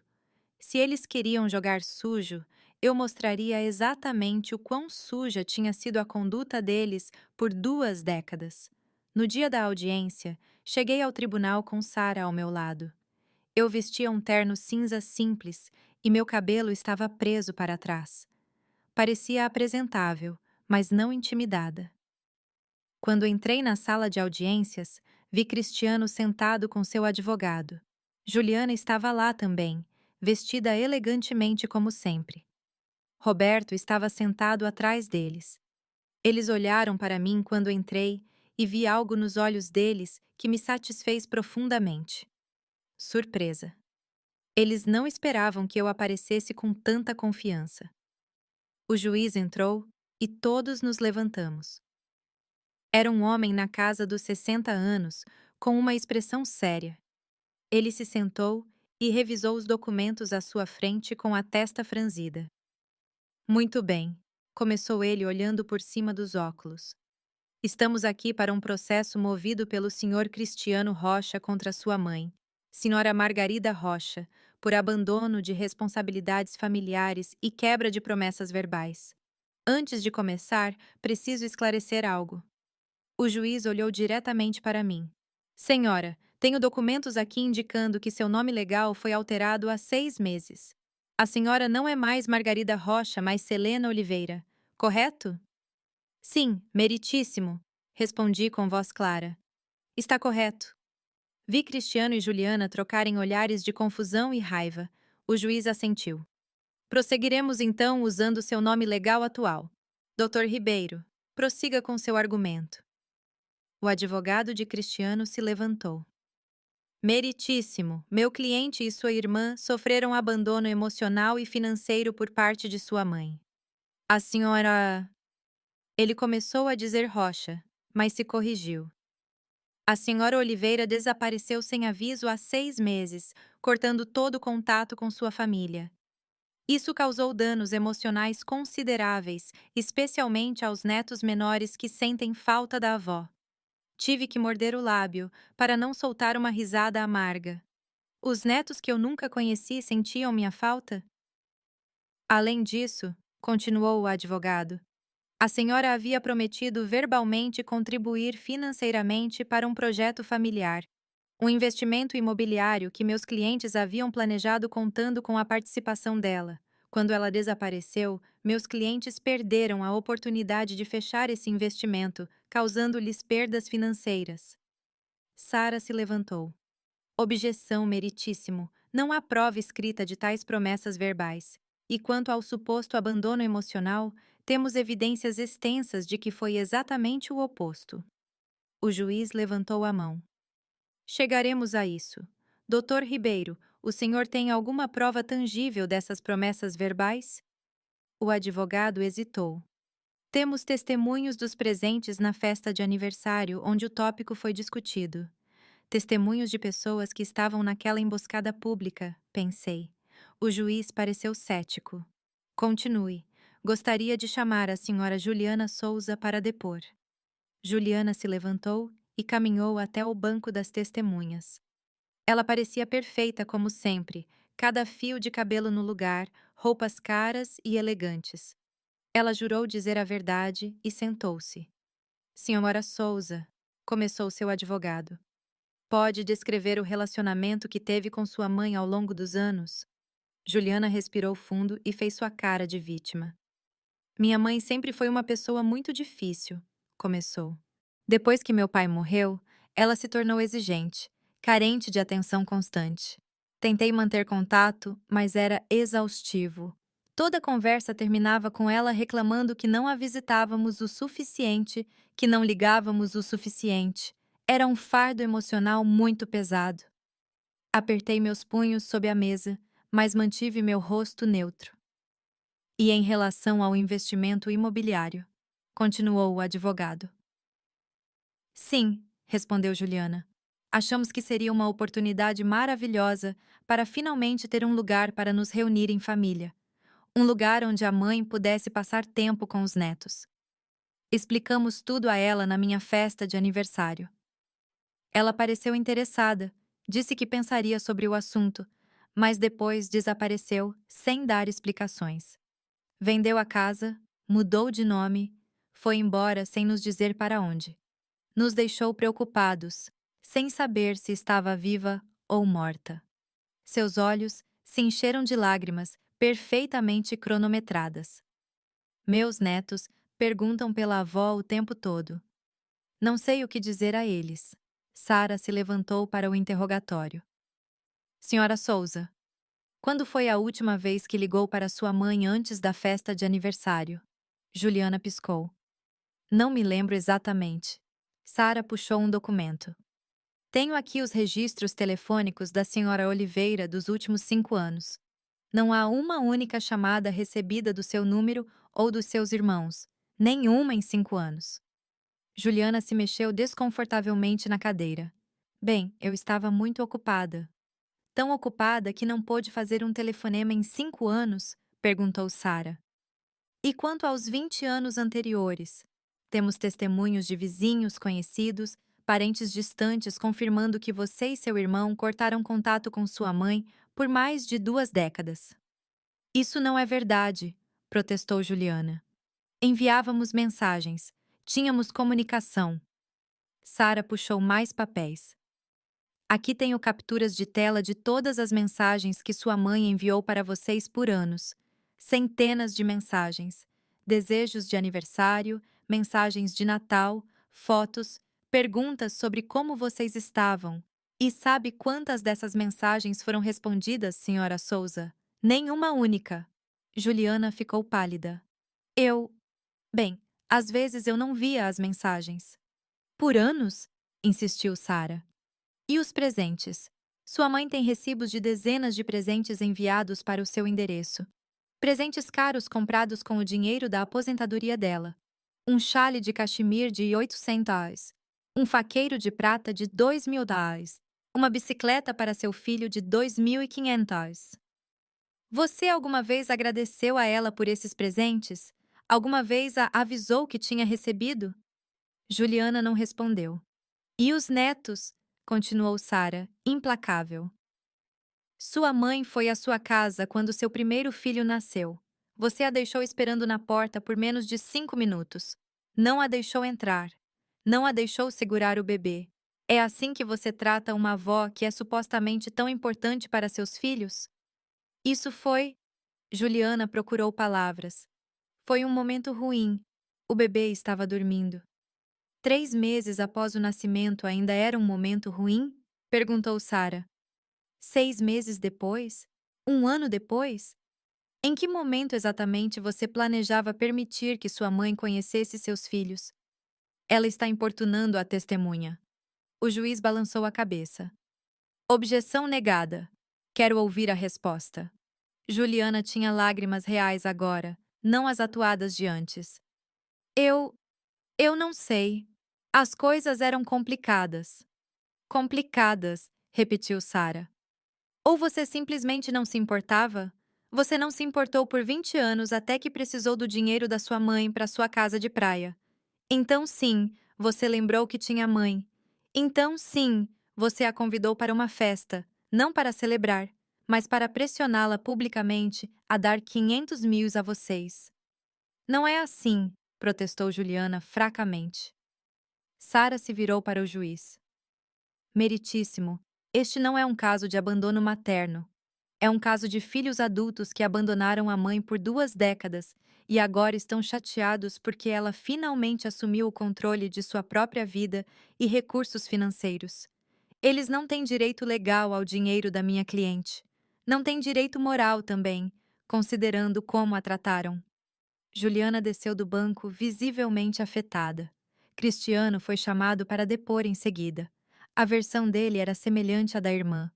Se eles queriam jogar sujo, eu mostraria exatamente o quão suja tinha sido a conduta deles por 2 décadas. No dia da audiência, cheguei ao tribunal com Sara ao meu lado. Eu vestia um terno cinza simples e meu cabelo estava preso para trás. Parecia apresentável, mas não intimidada. Quando entrei na sala de audiências, vi Cristiano sentado com seu advogado. Juliana estava lá também, vestida elegantemente como sempre. Roberto estava sentado atrás deles. Eles olharam para mim quando entrei e vi algo nos olhos deles que me satisfez profundamente. Surpresa. Eles não esperavam que eu aparecesse com tanta confiança. O juiz entrou e todos nos levantamos. Era um homem na casa dos 60 anos, com uma expressão séria. Ele se sentou e revisou os documentos à sua frente com a testa franzida. Muito bem, começou ele olhando por cima dos óculos. Estamos aqui para um processo movido pelo Sr. Cristiano Rocha contra sua mãe, Sra. Margarida Rocha, por abandono de responsabilidades familiares e quebra de promessas verbais. Antes de começar, preciso esclarecer algo. O juiz olhou diretamente para mim. Senhora, tenho documentos aqui indicando que seu nome legal foi alterado há 6 meses. A senhora não é mais Margarida Rocha, mas Selena Oliveira, correto? Sim, meritíssimo, respondi com voz clara. Está correto. Vi Cristiano e Juliana trocarem olhares de confusão e raiva. O juiz assentiu. Prosseguiremos então usando seu nome legal atual. Dr. Ribeiro, prossiga com seu argumento. O advogado de Cristiano se levantou. Meritíssimo, meu cliente e sua irmã sofreram abandono emocional e financeiro por parte de sua mãe. A senhora... Ele começou a dizer Rocha, mas se corrigiu. A senhora Oliveira desapareceu sem aviso há 6 meses, cortando todo o contato com sua família. Isso causou danos emocionais consideráveis, especialmente aos netos menores que sentem falta da avó. Tive que morder o lábio para não soltar uma risada amarga. Os netos que eu nunca conheci sentiam minha falta? Além disso, continuou o advogado, a senhora havia prometido verbalmente contribuir financeiramente para um projeto familiar, um investimento imobiliário que meus clientes haviam planejado contando com a participação dela. Quando ela desapareceu, meus clientes perderam a oportunidade de fechar esse investimento, causando-lhes perdas financeiras. Sara se levantou. Objeção, meritíssimo. Não há prova escrita de tais promessas verbais. E quanto ao suposto abandono emocional, temos evidências extensas de que foi exatamente o oposto. O juiz levantou a mão. Chegaremos a isso. Dr. Ribeiro, o senhor tem alguma prova tangível dessas promessas verbais? O advogado hesitou. Temos testemunhos dos presentes na festa de aniversário onde o tópico foi discutido. Testemunhos de pessoas que estavam naquela emboscada pública, pensei. O juiz pareceu cético. Continue. Gostaria de chamar a senhora Juliana Souza para depor. Juliana se levantou e caminhou até o banco das testemunhas. Ela parecia perfeita como sempre, cada fio de cabelo no lugar, roupas caras e elegantes. Ela jurou dizer a verdade e sentou-se. Senhora Souza, começou seu advogado. Pode descrever o relacionamento que teve com sua mãe ao longo dos anos? Juliana respirou fundo e fez sua cara de vítima. Minha mãe sempre foi uma pessoa muito difícil, começou. Depois que meu pai morreu, ela se tornou exigente, carente de atenção constante. Tentei manter contato, mas era exaustivo. Toda conversa terminava com ela reclamando que não a visitávamos o suficiente, que não ligávamos o suficiente. Era um fardo emocional muito pesado. Apertei meus punhos sob a mesa, mas mantive meu rosto neutro. E em relação ao investimento imobiliário? Continuou o advogado. Sim, respondeu Juliana. Achamos que seria uma oportunidade maravilhosa para finalmente ter um lugar para nos reunir em família. Um lugar onde a mãe pudesse passar tempo com os netos. Explicamos tudo a ela na minha festa de aniversário. Ela pareceu interessada, disse que pensaria sobre o assunto, mas depois desapareceu sem dar explicações. Vendeu a casa, mudou de nome, foi embora sem nos dizer para onde. Nos deixou preocupados, sem saber se estava viva ou morta. Seus olhos se encheram de lágrimas perfeitamente cronometradas. Meus netos perguntam pela avó o tempo todo. Não sei o que dizer a eles. Sara se levantou para o interrogatório. Senhora Souza, quando foi a última vez que ligou para sua mãe antes da festa de aniversário? Juliana piscou. Não me lembro exatamente. Sara puxou um documento. Tenho aqui os registros telefônicos da senhora Oliveira dos últimos 5 anos. Não há uma única chamada recebida do seu número ou dos seus irmãos. Nenhuma em 5 anos. Juliana se mexeu desconfortavelmente na cadeira. Bem, eu estava muito ocupada. Tão ocupada que não pôde fazer um telefonema em 5 anos? Perguntou Sara. E quanto aos 20 anos anteriores? Temos testemunhos de vizinhos conhecidos, parentes distantes confirmando que você e seu irmão cortaram contato com sua mãe por mais de 2 décadas. Isso não é verdade, protestou Juliana. Enviávamos mensagens, tínhamos comunicação. Sara puxou mais papéis. Aqui tenho capturas de tela de todas as mensagens que sua mãe enviou para vocês por anos. Centenas de mensagens. Desejos de aniversário, mensagens de Natal, fotos, perguntas sobre como vocês estavam. E sabe quantas dessas mensagens foram respondidas, senhora Souza? Nenhuma única. Juliana ficou pálida. Bem, às vezes eu não via as mensagens. Por anos? Insistiu Sara. E os presentes? Sua mãe tem recibos de dezenas de presentes enviados para o seu endereço. Presentes caros comprados com o dinheiro da aposentadoria dela. Um chale de cachemir de $800. Um faqueiro de prata de $2.000. Uma bicicleta para seu filho de $2.500. Você alguma vez agradeceu a ela por esses presentes? Alguma vez a avisou que tinha recebido? Juliana não respondeu. E os netos? Continuou Sara, implacável. Sua mãe foi à sua casa quando seu primeiro filho nasceu. Você a deixou esperando na porta por menos de 5 minutos. Não a deixou entrar. Não a deixou segurar o bebê. É assim que você trata uma avó que é supostamente tão importante para seus filhos? Isso foi... Juliana procurou palavras. Foi um momento ruim. O bebê estava dormindo. 3 meses após o nascimento ainda era um momento ruim? Perguntou Sara. 6 meses depois? Um ano depois? Em que momento exatamente você planejava permitir que sua mãe conhecesse seus filhos? Ela está importunando a testemunha. O juiz balançou a cabeça. Objeção negada. Quero ouvir a resposta. Juliana tinha lágrimas reais agora, não as atuadas de antes. Eu. Eu não sei. As coisas eram complicadas. Complicadas, repetiu Sara. Ou você simplesmente não se importava? Você não se importou por 20 anos até que precisou do dinheiro da sua mãe para sua casa de praia. Então, sim, você lembrou que tinha mãe. Então, sim, você a convidou para uma festa, não para celebrar, mas para pressioná-la publicamente a dar 500 mil a vocês. Não é assim, protestou Juliana fracamente. Sara se virou para o juiz. Meritíssimo, este não é um caso de abandono materno. É um caso de filhos adultos que abandonaram a mãe por 2 décadas e agora estão chateados porque ela finalmente assumiu o controle de sua própria vida e recursos financeiros. Eles não têm direito legal ao dinheiro da minha cliente. Não têm direito moral também, considerando como a trataram. Juliana desceu do banco visivelmente afetada. Cristiano foi chamado para depor em seguida. A versão dele era semelhante à da irmã.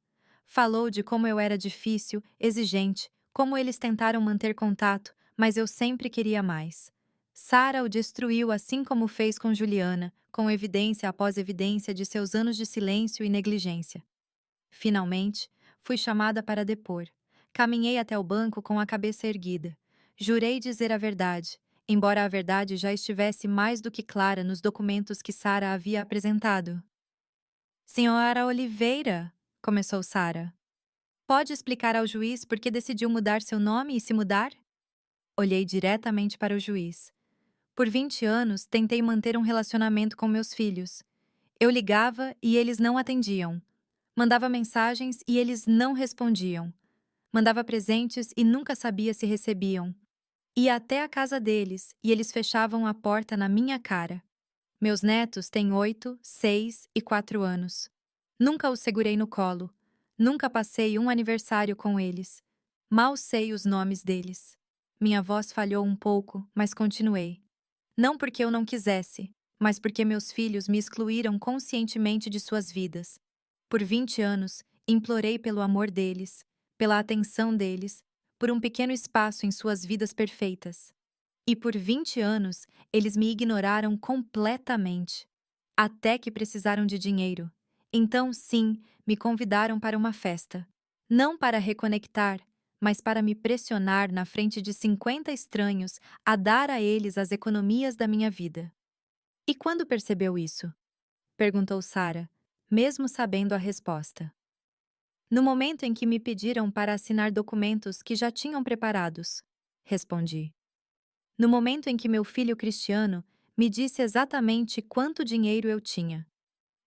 Falou de como eu era difícil, exigente, como eles tentaram manter contato, mas eu sempre queria mais. Sara o destruiu assim como fez com Juliana, com evidência após evidência de seus anos de silêncio e negligência. Finalmente, fui chamada para depor. Caminhei até o banco com a cabeça erguida. Jurei dizer a verdade, embora a verdade já estivesse mais do que clara nos documentos que Sara havia apresentado. Senhora Oliveira, começou Sara. Pode explicar ao juiz por que decidiu mudar seu nome e se mudar? Olhei diretamente para o juiz. Por 20 anos, tentei manter um relacionamento com meus filhos. Eu ligava e eles não atendiam. Mandava mensagens e eles não respondiam. Mandava presentes e nunca sabia se recebiam. Ia até a casa deles e eles fechavam a porta na minha cara. Meus netos têm 8, 6 e 4 anos. Nunca os segurei no colo. Nunca passei um aniversário com eles. Mal sei os nomes deles. Minha voz falhou um pouco, mas continuei. Não porque eu não quisesse, mas porque meus filhos me excluíram conscientemente de suas vidas. Por 20 anos, implorei pelo amor deles, pela atenção deles, por um pequeno espaço em suas vidas perfeitas. E por 20 anos, eles me ignoraram completamente. Até que precisaram de dinheiro. Então, sim, me convidaram para uma festa. Não para reconectar, mas para me pressionar na frente de 50 estranhos a dar a eles as economias da minha vida. E quando percebeu isso? Perguntou Sara, mesmo sabendo a resposta. No momento em que me pediram para assinar documentos que já tinham preparados, respondi. No momento em que meu filho Cristiano me disse exatamente quanto dinheiro eu tinha.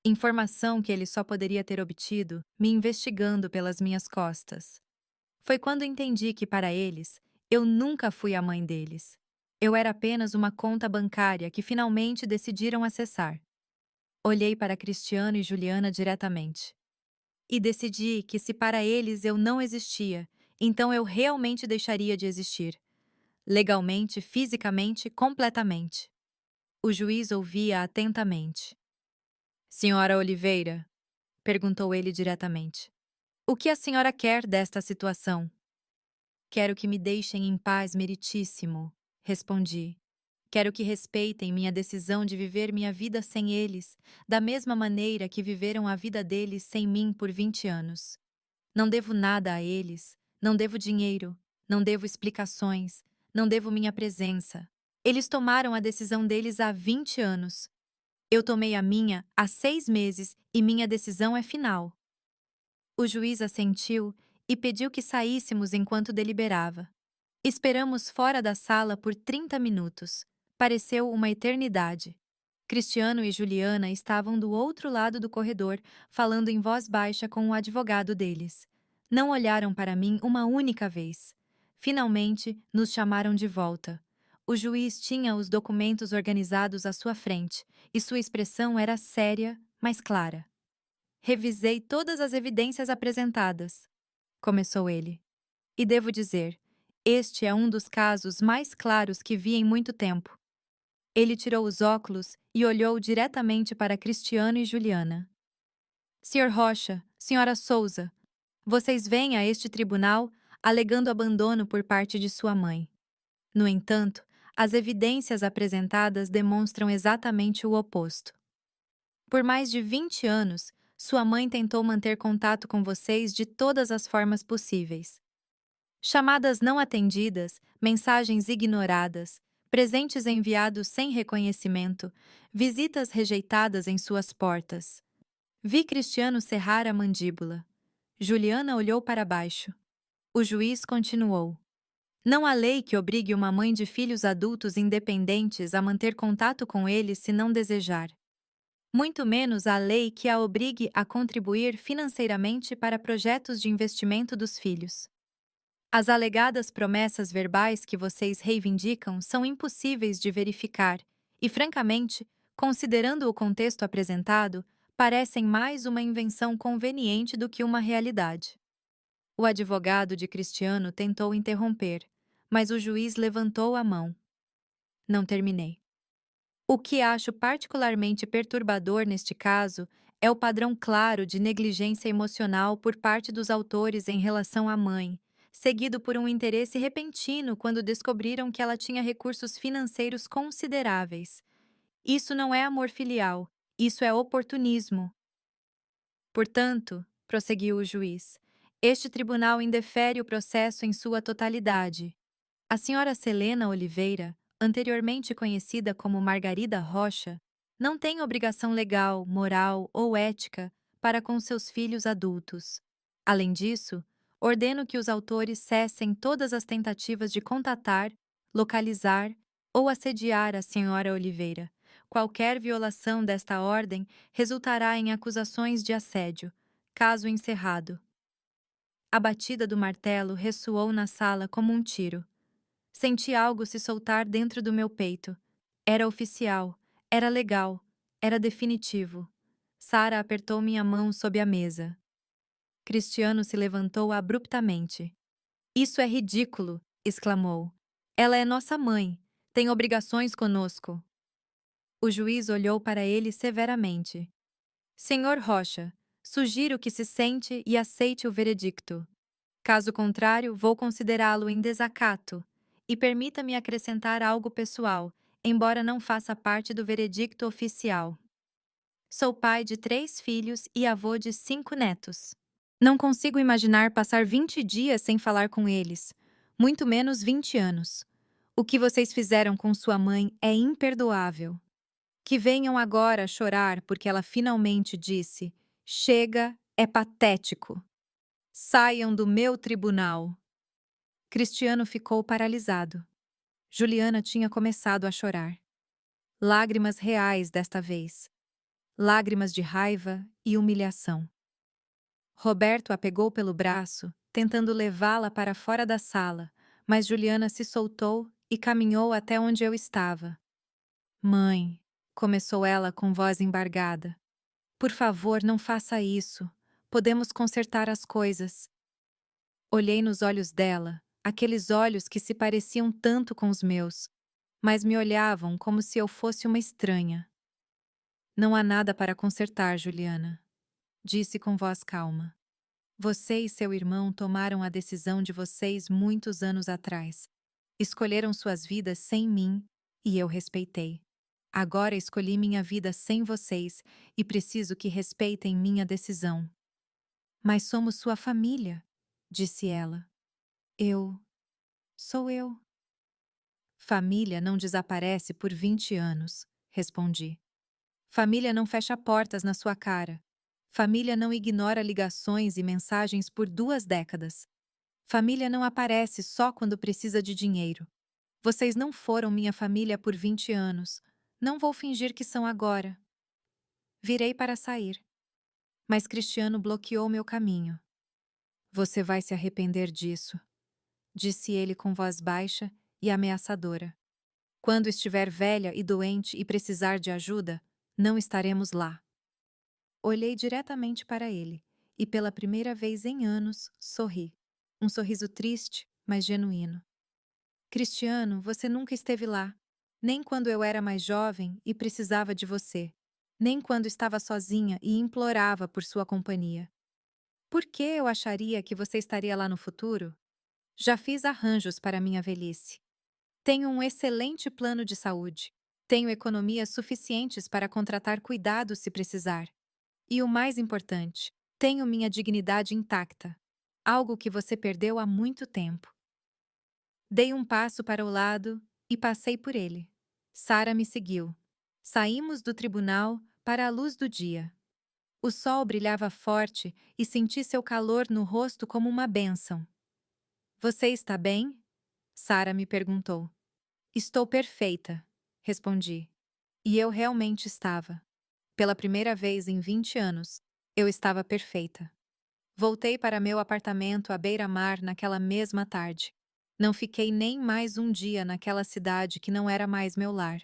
Informação que ele só poderia ter obtido me investigando pelas minhas costas. Foi quando entendi que, para eles, eu nunca fui a mãe deles. Eu era apenas uma conta bancária que finalmente decidiram acessar. Olhei para Cristiano e Juliana diretamente. E decidi que, se para eles eu não existia, então eu realmente deixaria de existir. Legalmente, fisicamente, completamente. O juiz ouvia atentamente. Senhora Oliveira, perguntou ele diretamente. O que a senhora quer desta situação? Quero que me deixem em paz, meritíssimo, respondi. Quero que respeitem minha decisão de viver minha vida sem eles, da mesma maneira que viveram a vida deles sem mim por 20 anos. Não devo nada a eles, não devo dinheiro, não devo explicações, não devo minha presença. Eles tomaram a decisão deles há 20 anos. Eu tomei a minha há 6 meses e minha decisão é final. O juiz assentiu e pediu que saíssemos enquanto deliberava. Esperamos fora da sala por 30 minutos. Pareceu uma eternidade. Cristiano e Juliana estavam do outro lado do corredor, falando em voz baixa com o advogado deles. Não olharam para mim uma única vez. Finalmente, nos chamaram de volta. O juiz tinha os documentos organizados à sua frente, e sua expressão era séria, mas clara. Revisei todas as evidências apresentadas, começou ele. E devo dizer, este é um dos casos mais claros que vi em muito tempo. Ele tirou os óculos e olhou diretamente para Cristiano e Juliana. Senhor Rocha, Senhora Souza, vocês vêm a este tribunal alegando abandono por parte de sua mãe. No entanto, As evidências apresentadas demonstram exatamente o oposto. Por mais de 20 anos, sua mãe tentou manter contato com vocês de todas as formas possíveis. Chamadas não atendidas, mensagens ignoradas, presentes enviados sem reconhecimento, visitas rejeitadas em suas portas. Vi Cristiano cerrar a mandíbula. Juliana olhou para baixo. O juiz continuou. Não há lei que obrigue uma mãe de filhos adultos independentes a manter contato com eles se não desejar. Muito menos há lei que a obrigue a contribuir financeiramente para projetos de investimento dos filhos. As alegadas promessas verbais que vocês reivindicam são impossíveis de verificar e, francamente, considerando o contexto apresentado, parecem mais uma invenção conveniente do que uma realidade. O advogado de Cristiano tentou interromper, mas o juiz levantou a mão. Não terminei. O que acho particularmente perturbador neste caso é o padrão claro de negligência emocional por parte dos autores em relação à mãe, seguido por um interesse repentino quando descobriram que ela tinha recursos financeiros consideráveis. Isso não é amor filial, isso é oportunismo. Portanto, prosseguiu o juiz, este tribunal indefere o processo em sua totalidade. A senhora Selena Oliveira, anteriormente conhecida como Margarida Rocha, não tem obrigação legal, moral ou ética para com seus filhos adultos. Além disso, ordeno que os autores cessem todas as tentativas de contatar, localizar ou assediar a senhora Oliveira. Qualquer violação desta ordem resultará em acusações de assédio. Caso encerrado. A batida do martelo ressoou na sala como um tiro. Senti algo se soltar dentro do meu peito. Era oficial, era legal, era definitivo. Sara apertou minha mão sob a mesa. Cristiano se levantou abruptamente. Isso é ridículo, exclamou. Ela é nossa mãe, tem obrigações conosco. O juiz olhou para ele severamente. Senhor Rocha, sugiro que se sente e aceite o veredicto. Caso contrário, vou considerá-lo em desacato. E permita-me acrescentar algo pessoal, embora não faça parte do veredicto oficial. Sou pai de 3 filhos e avô de 5 netos. Não consigo imaginar passar 20 dias sem falar com eles, muito menos 20 anos. O que vocês fizeram com sua mãe é imperdoável. Que venham agora chorar porque ela finalmente disse: chega, é patético. Saiam do meu tribunal. Cristiano ficou paralisado. Juliana tinha começado a chorar. Lágrimas reais desta vez. Lágrimas de raiva e humilhação. Roberto a pegou pelo braço, tentando levá-la para fora da sala, mas Juliana se soltou e caminhou até onde eu estava. Mãe, começou ela com voz embargada. Por favor, não faça isso. Podemos consertar as coisas. Olhei nos olhos dela, aqueles olhos que se pareciam tanto com os meus, mas me olhavam como se eu fosse uma estranha. Não há nada para consertar, Juliana, disse com voz calma. Você e seu irmão tomaram a decisão de vocês muitos anos atrás. Escolheram suas vidas sem mim e eu respeitei. Agora escolhi minha vida sem vocês e preciso que respeitem minha decisão. Mas somos sua família, disse ela. Sou eu. Família não desaparece por 20 anos, respondi. Família não fecha portas na sua cara. Família não ignora ligações e mensagens por 2 décadas. Família não aparece só quando precisa de dinheiro. Vocês não foram minha família por 20 anos. Não vou fingir que são agora. Virei para sair. Mas Cristiano bloqueou meu caminho. Você vai se arrepender disso, disse ele com voz baixa e ameaçadora. Quando estiver velha e doente e precisar de ajuda, não estaremos lá. Olhei diretamente para ele e, pela primeira vez em anos, sorri. Um sorriso triste, mas genuíno. Cristiano, você nunca esteve lá. Nem quando eu era mais jovem e precisava de você. Nem quando estava sozinha e implorava por sua companhia. Por que eu acharia que você estaria lá no futuro? Já fiz arranjos para minha velhice. Tenho um excelente plano de saúde. Tenho economias suficientes para contratar cuidados se precisar. E o mais importante, tenho minha dignidade intacta. Algo que você perdeu há muito tempo. Dei um passo para o lado e passei por ele. Sara me seguiu. Saímos do tribunal para a luz do dia. O sol brilhava forte e senti seu calor no rosto como uma bênção. Você está bem? Sara me perguntou. Estou perfeita, respondi. E eu realmente estava. Pela primeira vez em 20 anos, eu estava perfeita. Voltei para meu apartamento à beira-mar naquela mesma tarde. Não fiquei nem mais um dia naquela cidade que não era mais meu lar.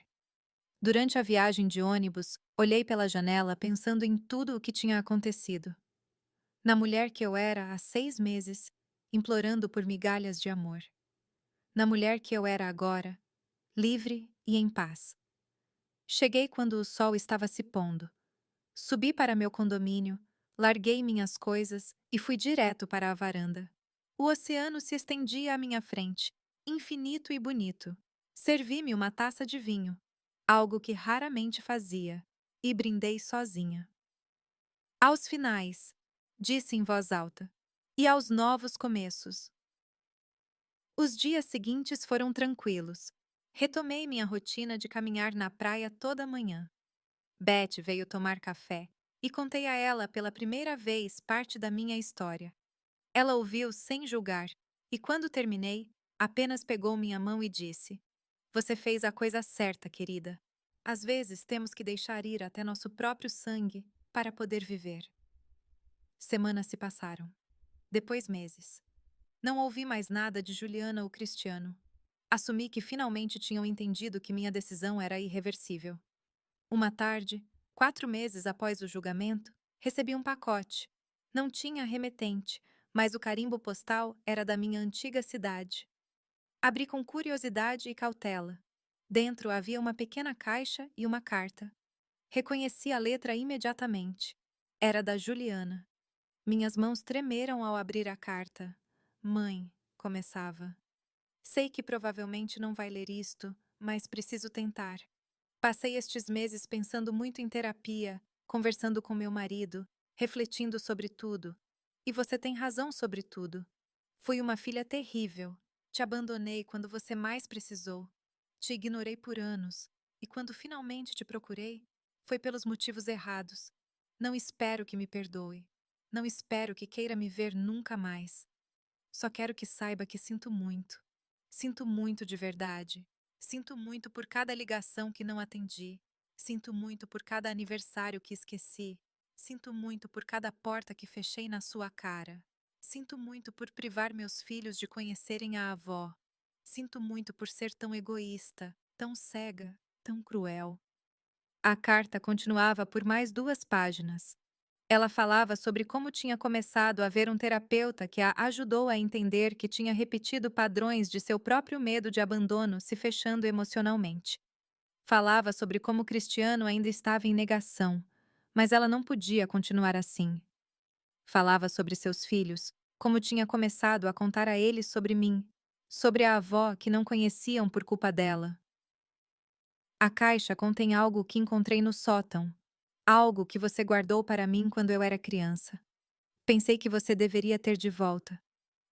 Durante a viagem de ônibus, olhei pela janela pensando em tudo o que tinha acontecido. Na mulher que eu era há 6 meses, implorando por migalhas de amor. Na mulher que eu era agora, livre e em paz. Cheguei quando o sol estava se pondo. Subi para meu condomínio, larguei minhas coisas e fui direto para a varanda. O oceano se estendia à minha frente, infinito e bonito. Servi-me uma taça de vinho, algo que raramente fazia, e brindei sozinha. Aos finais, disse em voz alta, e aos novos começos. Os dias seguintes foram tranquilos. Retomei minha rotina de caminhar na praia toda manhã. Beth veio tomar café e contei a ela pela primeira vez parte da minha história. Ela ouviu sem julgar e, quando terminei, apenas pegou minha mão e disse: Você fez a coisa certa, querida. Às vezes temos que deixar ir até nosso próprio sangue para poder viver. Semanas se passaram. Depois meses. Não ouvi mais nada de Juliana ou Cristiano. Assumi que finalmente tinham entendido que minha decisão era irreversível. Uma tarde, 4 meses após o julgamento, recebi um pacote. Não tinha remetente, mas o carimbo postal era da minha antiga cidade. Abri com curiosidade e cautela. Dentro havia uma pequena caixa e uma carta. Reconheci a letra imediatamente. Era da Juliana. Minhas mãos tremeram ao abrir a carta. Mãe, começava. Sei que provavelmente não vai ler isto, mas preciso tentar. Passei estes meses pensando muito em terapia, conversando com meu marido, refletindo sobre tudo. E você tem razão sobre tudo. Fui uma filha terrível. Te abandonei quando você mais precisou. Te ignorei por anos. E quando finalmente te procurei, foi pelos motivos errados. Não espero que me perdoe. Não espero que queira me ver nunca mais. Só quero que saiba que sinto muito. Sinto muito de verdade. Sinto muito por cada ligação que não atendi. Sinto muito por cada aniversário que esqueci. Sinto muito por cada porta que fechei na sua cara. Sinto muito por privar meus filhos de conhecerem a avó. Sinto muito por ser tão egoísta, tão cega, tão cruel. A carta continuava por mais 2 páginas. Ela falava sobre como tinha começado a ver um terapeuta que a ajudou a entender que tinha repetido padrões de seu próprio medo de abandono se fechando emocionalmente. Falava sobre como Cristiano ainda estava em negação, mas ela não podia continuar assim. Falava sobre seus filhos, como tinha começado a contar a eles sobre mim, sobre a avó que não conheciam por culpa dela. A caixa contém algo que encontrei no sótão, algo que você guardou para mim quando eu era criança. Pensei que você deveria ter de volta.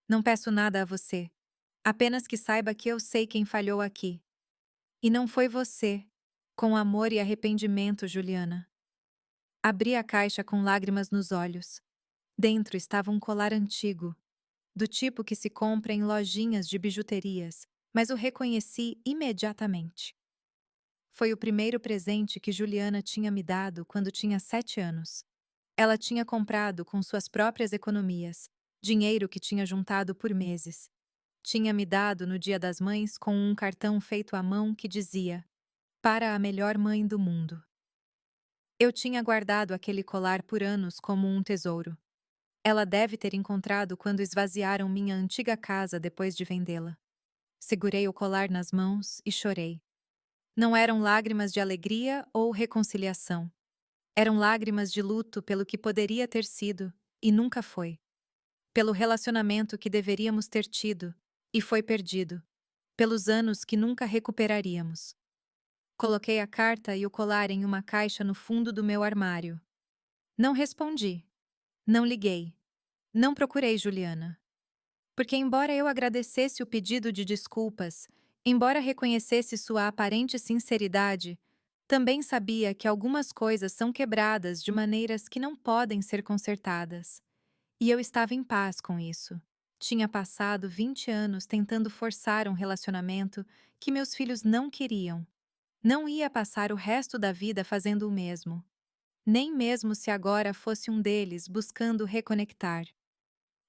Não peço nada a você. Apenas que saiba que eu sei quem falhou aqui. E não foi você. Com amor e arrependimento, Juliana. Abri a caixa com lágrimas nos olhos. Dentro estava um colar antigo, do tipo que se compra em lojinhas de bijuterias, mas o reconheci imediatamente. Foi o primeiro presente que Juliana tinha me dado quando tinha 7 anos. Ela tinha comprado com suas próprias economias, dinheiro que tinha juntado por meses. Tinha me dado no Dia das Mães com um cartão feito à mão que dizia: Para a melhor mãe do mundo. Eu tinha guardado aquele colar por anos como um tesouro. Ela deve ter encontrado quando esvaziaram minha antiga casa depois de vendê-la. Segurei o colar nas mãos e chorei. Não eram lágrimas de alegria ou reconciliação. Eram lágrimas de luto pelo que poderia ter sido e nunca foi. Pelo relacionamento que deveríamos ter tido e foi perdido. pelos anos que nunca recuperaríamos. Coloquei a carta e o colar em uma caixa no fundo do meu armário. Não respondi. Não liguei. Não procurei Juliana. Porque, embora eu agradecesse o pedido de desculpas, embora reconhecesse sua aparente sinceridade, também sabia que algumas coisas são quebradas de maneiras que não podem ser consertadas. E eu estava em paz com isso. Tinha passado 20 anos tentando forçar um relacionamento que meus filhos não queriam. Não ia passar o resto da vida fazendo o mesmo. Nem mesmo se agora fosse um deles buscando reconectar.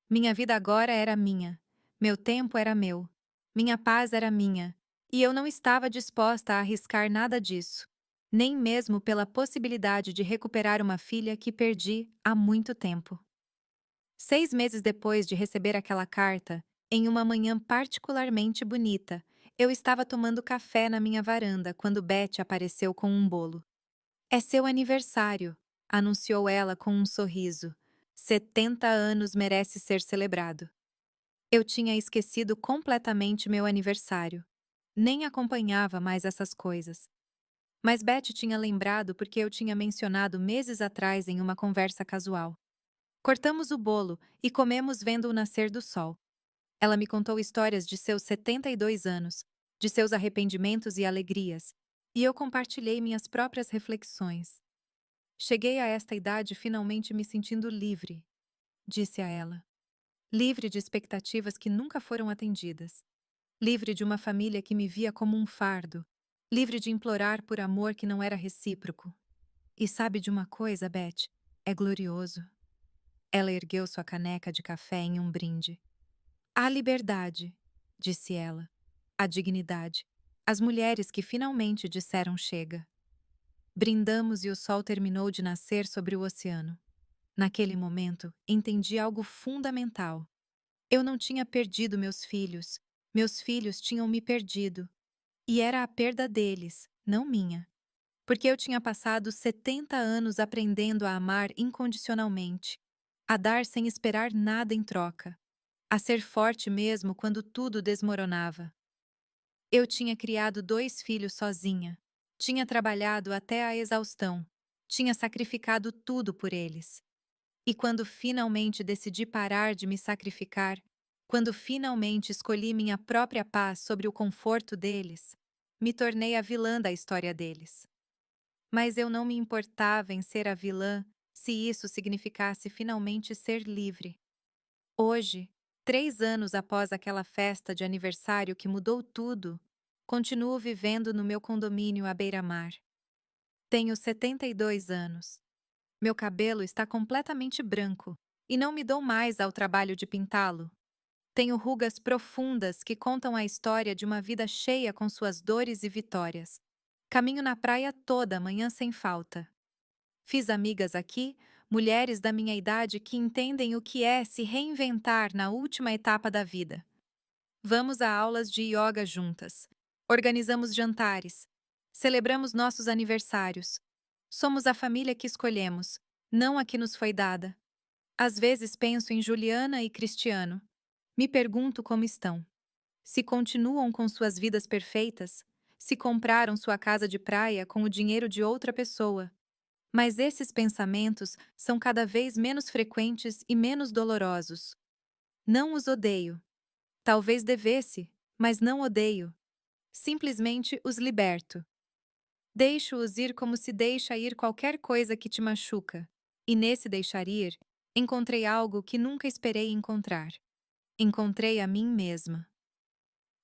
Minha vida agora era minha. Meu tempo era meu. Minha paz era minha. E eu não estava disposta a arriscar nada disso. Nem mesmo pela possibilidade de recuperar uma filha que perdi há muito tempo. 6 meses depois de receber aquela carta, em uma manhã particularmente bonita, eu estava tomando café na minha varanda quando Beth apareceu com um bolo. É seu aniversário, anunciou ela com um sorriso. 70 anos merece ser celebrado. Eu tinha esquecido completamente meu aniversário. Nem acompanhava mais essas coisas. Mas Beth tinha lembrado porque eu tinha mencionado meses atrás em uma conversa casual. Cortamos o bolo e comemos vendo o nascer do sol. Ela me contou histórias de seus 72 anos, de seus arrependimentos e alegrias, e eu compartilhei minhas próprias reflexões. Cheguei a esta idade finalmente me sentindo livre, disse a ela. Livre de expectativas que nunca foram atendidas. Livre de uma família que me via como um fardo. Livre de implorar por amor que não era recíproco. E sabe de uma coisa, Beth? É glorioso. Ela ergueu sua caneca de café em um brinde. A liberdade, disse ela. A dignidade. As mulheres que finalmente disseram chega. Brindamos e o sol terminou de nascer sobre o oceano. Naquele momento, entendi algo fundamental. Eu não tinha perdido meus filhos tinham me perdido. E era a perda deles, não minha. Porque eu tinha passado 70 anos aprendendo a amar incondicionalmente, a dar sem esperar nada em troca, a ser forte mesmo quando tudo desmoronava. Eu tinha criado 2 filhos sozinha, tinha trabalhado até a exaustão, tinha sacrificado tudo por eles. E quando finalmente decidi parar de me sacrificar, quando finalmente escolhi minha própria paz sobre o conforto deles, me tornei a vilã da história deles. Mas eu não me importava em ser a vilã se isso significasse finalmente ser livre. Hoje, 3 anos após aquela festa de aniversário que mudou tudo, continuo vivendo no meu condomínio à beira-mar. Tenho 72 anos. Meu cabelo está completamente branco e não me dou mais ao trabalho de pintá-lo. Tenho rugas profundas que contam a história de uma vida cheia com suas dores e vitórias. Caminho na praia toda manhã sem falta. Fiz amigas aqui, mulheres da minha idade que entendem o que é se reinventar na última etapa da vida. Vamos a aulas de yoga juntas. Organizamos jantares. Celebramos nossos aniversários. Somos a família que escolhemos, não a que nos foi dada. Às vezes penso em Juliana e Cristiano. Me pergunto como estão. Se continuam com suas vidas perfeitas, se compraram sua casa de praia com o dinheiro de outra pessoa. Mas esses pensamentos são cada vez menos frequentes e menos dolorosos. Não os odeio. Talvez devesse, mas não odeio. Simplesmente os liberto. Deixo-os ir como se deixa ir qualquer coisa que te machuca. E nesse deixar ir, encontrei algo que nunca esperei encontrar. Encontrei a mim mesma.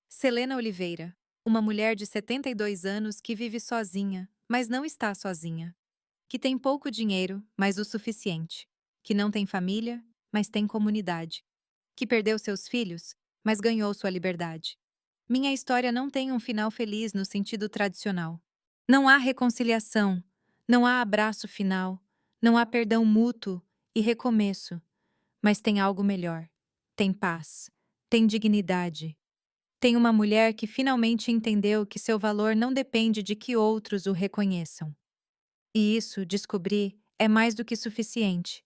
Selena Oliveira, uma mulher de 72 anos que vive sozinha, mas não está sozinha. Que tem pouco dinheiro, mas o suficiente. Que não tem família, mas tem comunidade. Que perdeu seus filhos, mas ganhou sua liberdade. Minha história não tem um final feliz no sentido tradicional. Não há reconciliação, não há abraço final, não há perdão mútuo e recomeço. Mas tem algo melhor. Tem paz. Tem dignidade. Tem uma mulher que finalmente entendeu que seu valor não depende de que outros o reconheçam. E isso, descobri, é mais do que suficiente.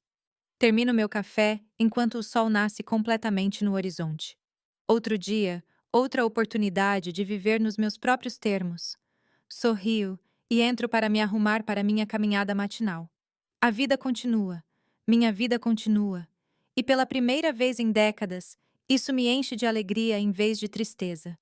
Termino meu café enquanto o sol nasce completamente no horizonte. Outro dia, Outra oportunidade de viver nos meus próprios termos. Sorrio e entro para me arrumar para minha caminhada matinal. A vida continua, minha vida continua, e pela primeira vez em décadas, isso me enche de alegria em vez de tristeza.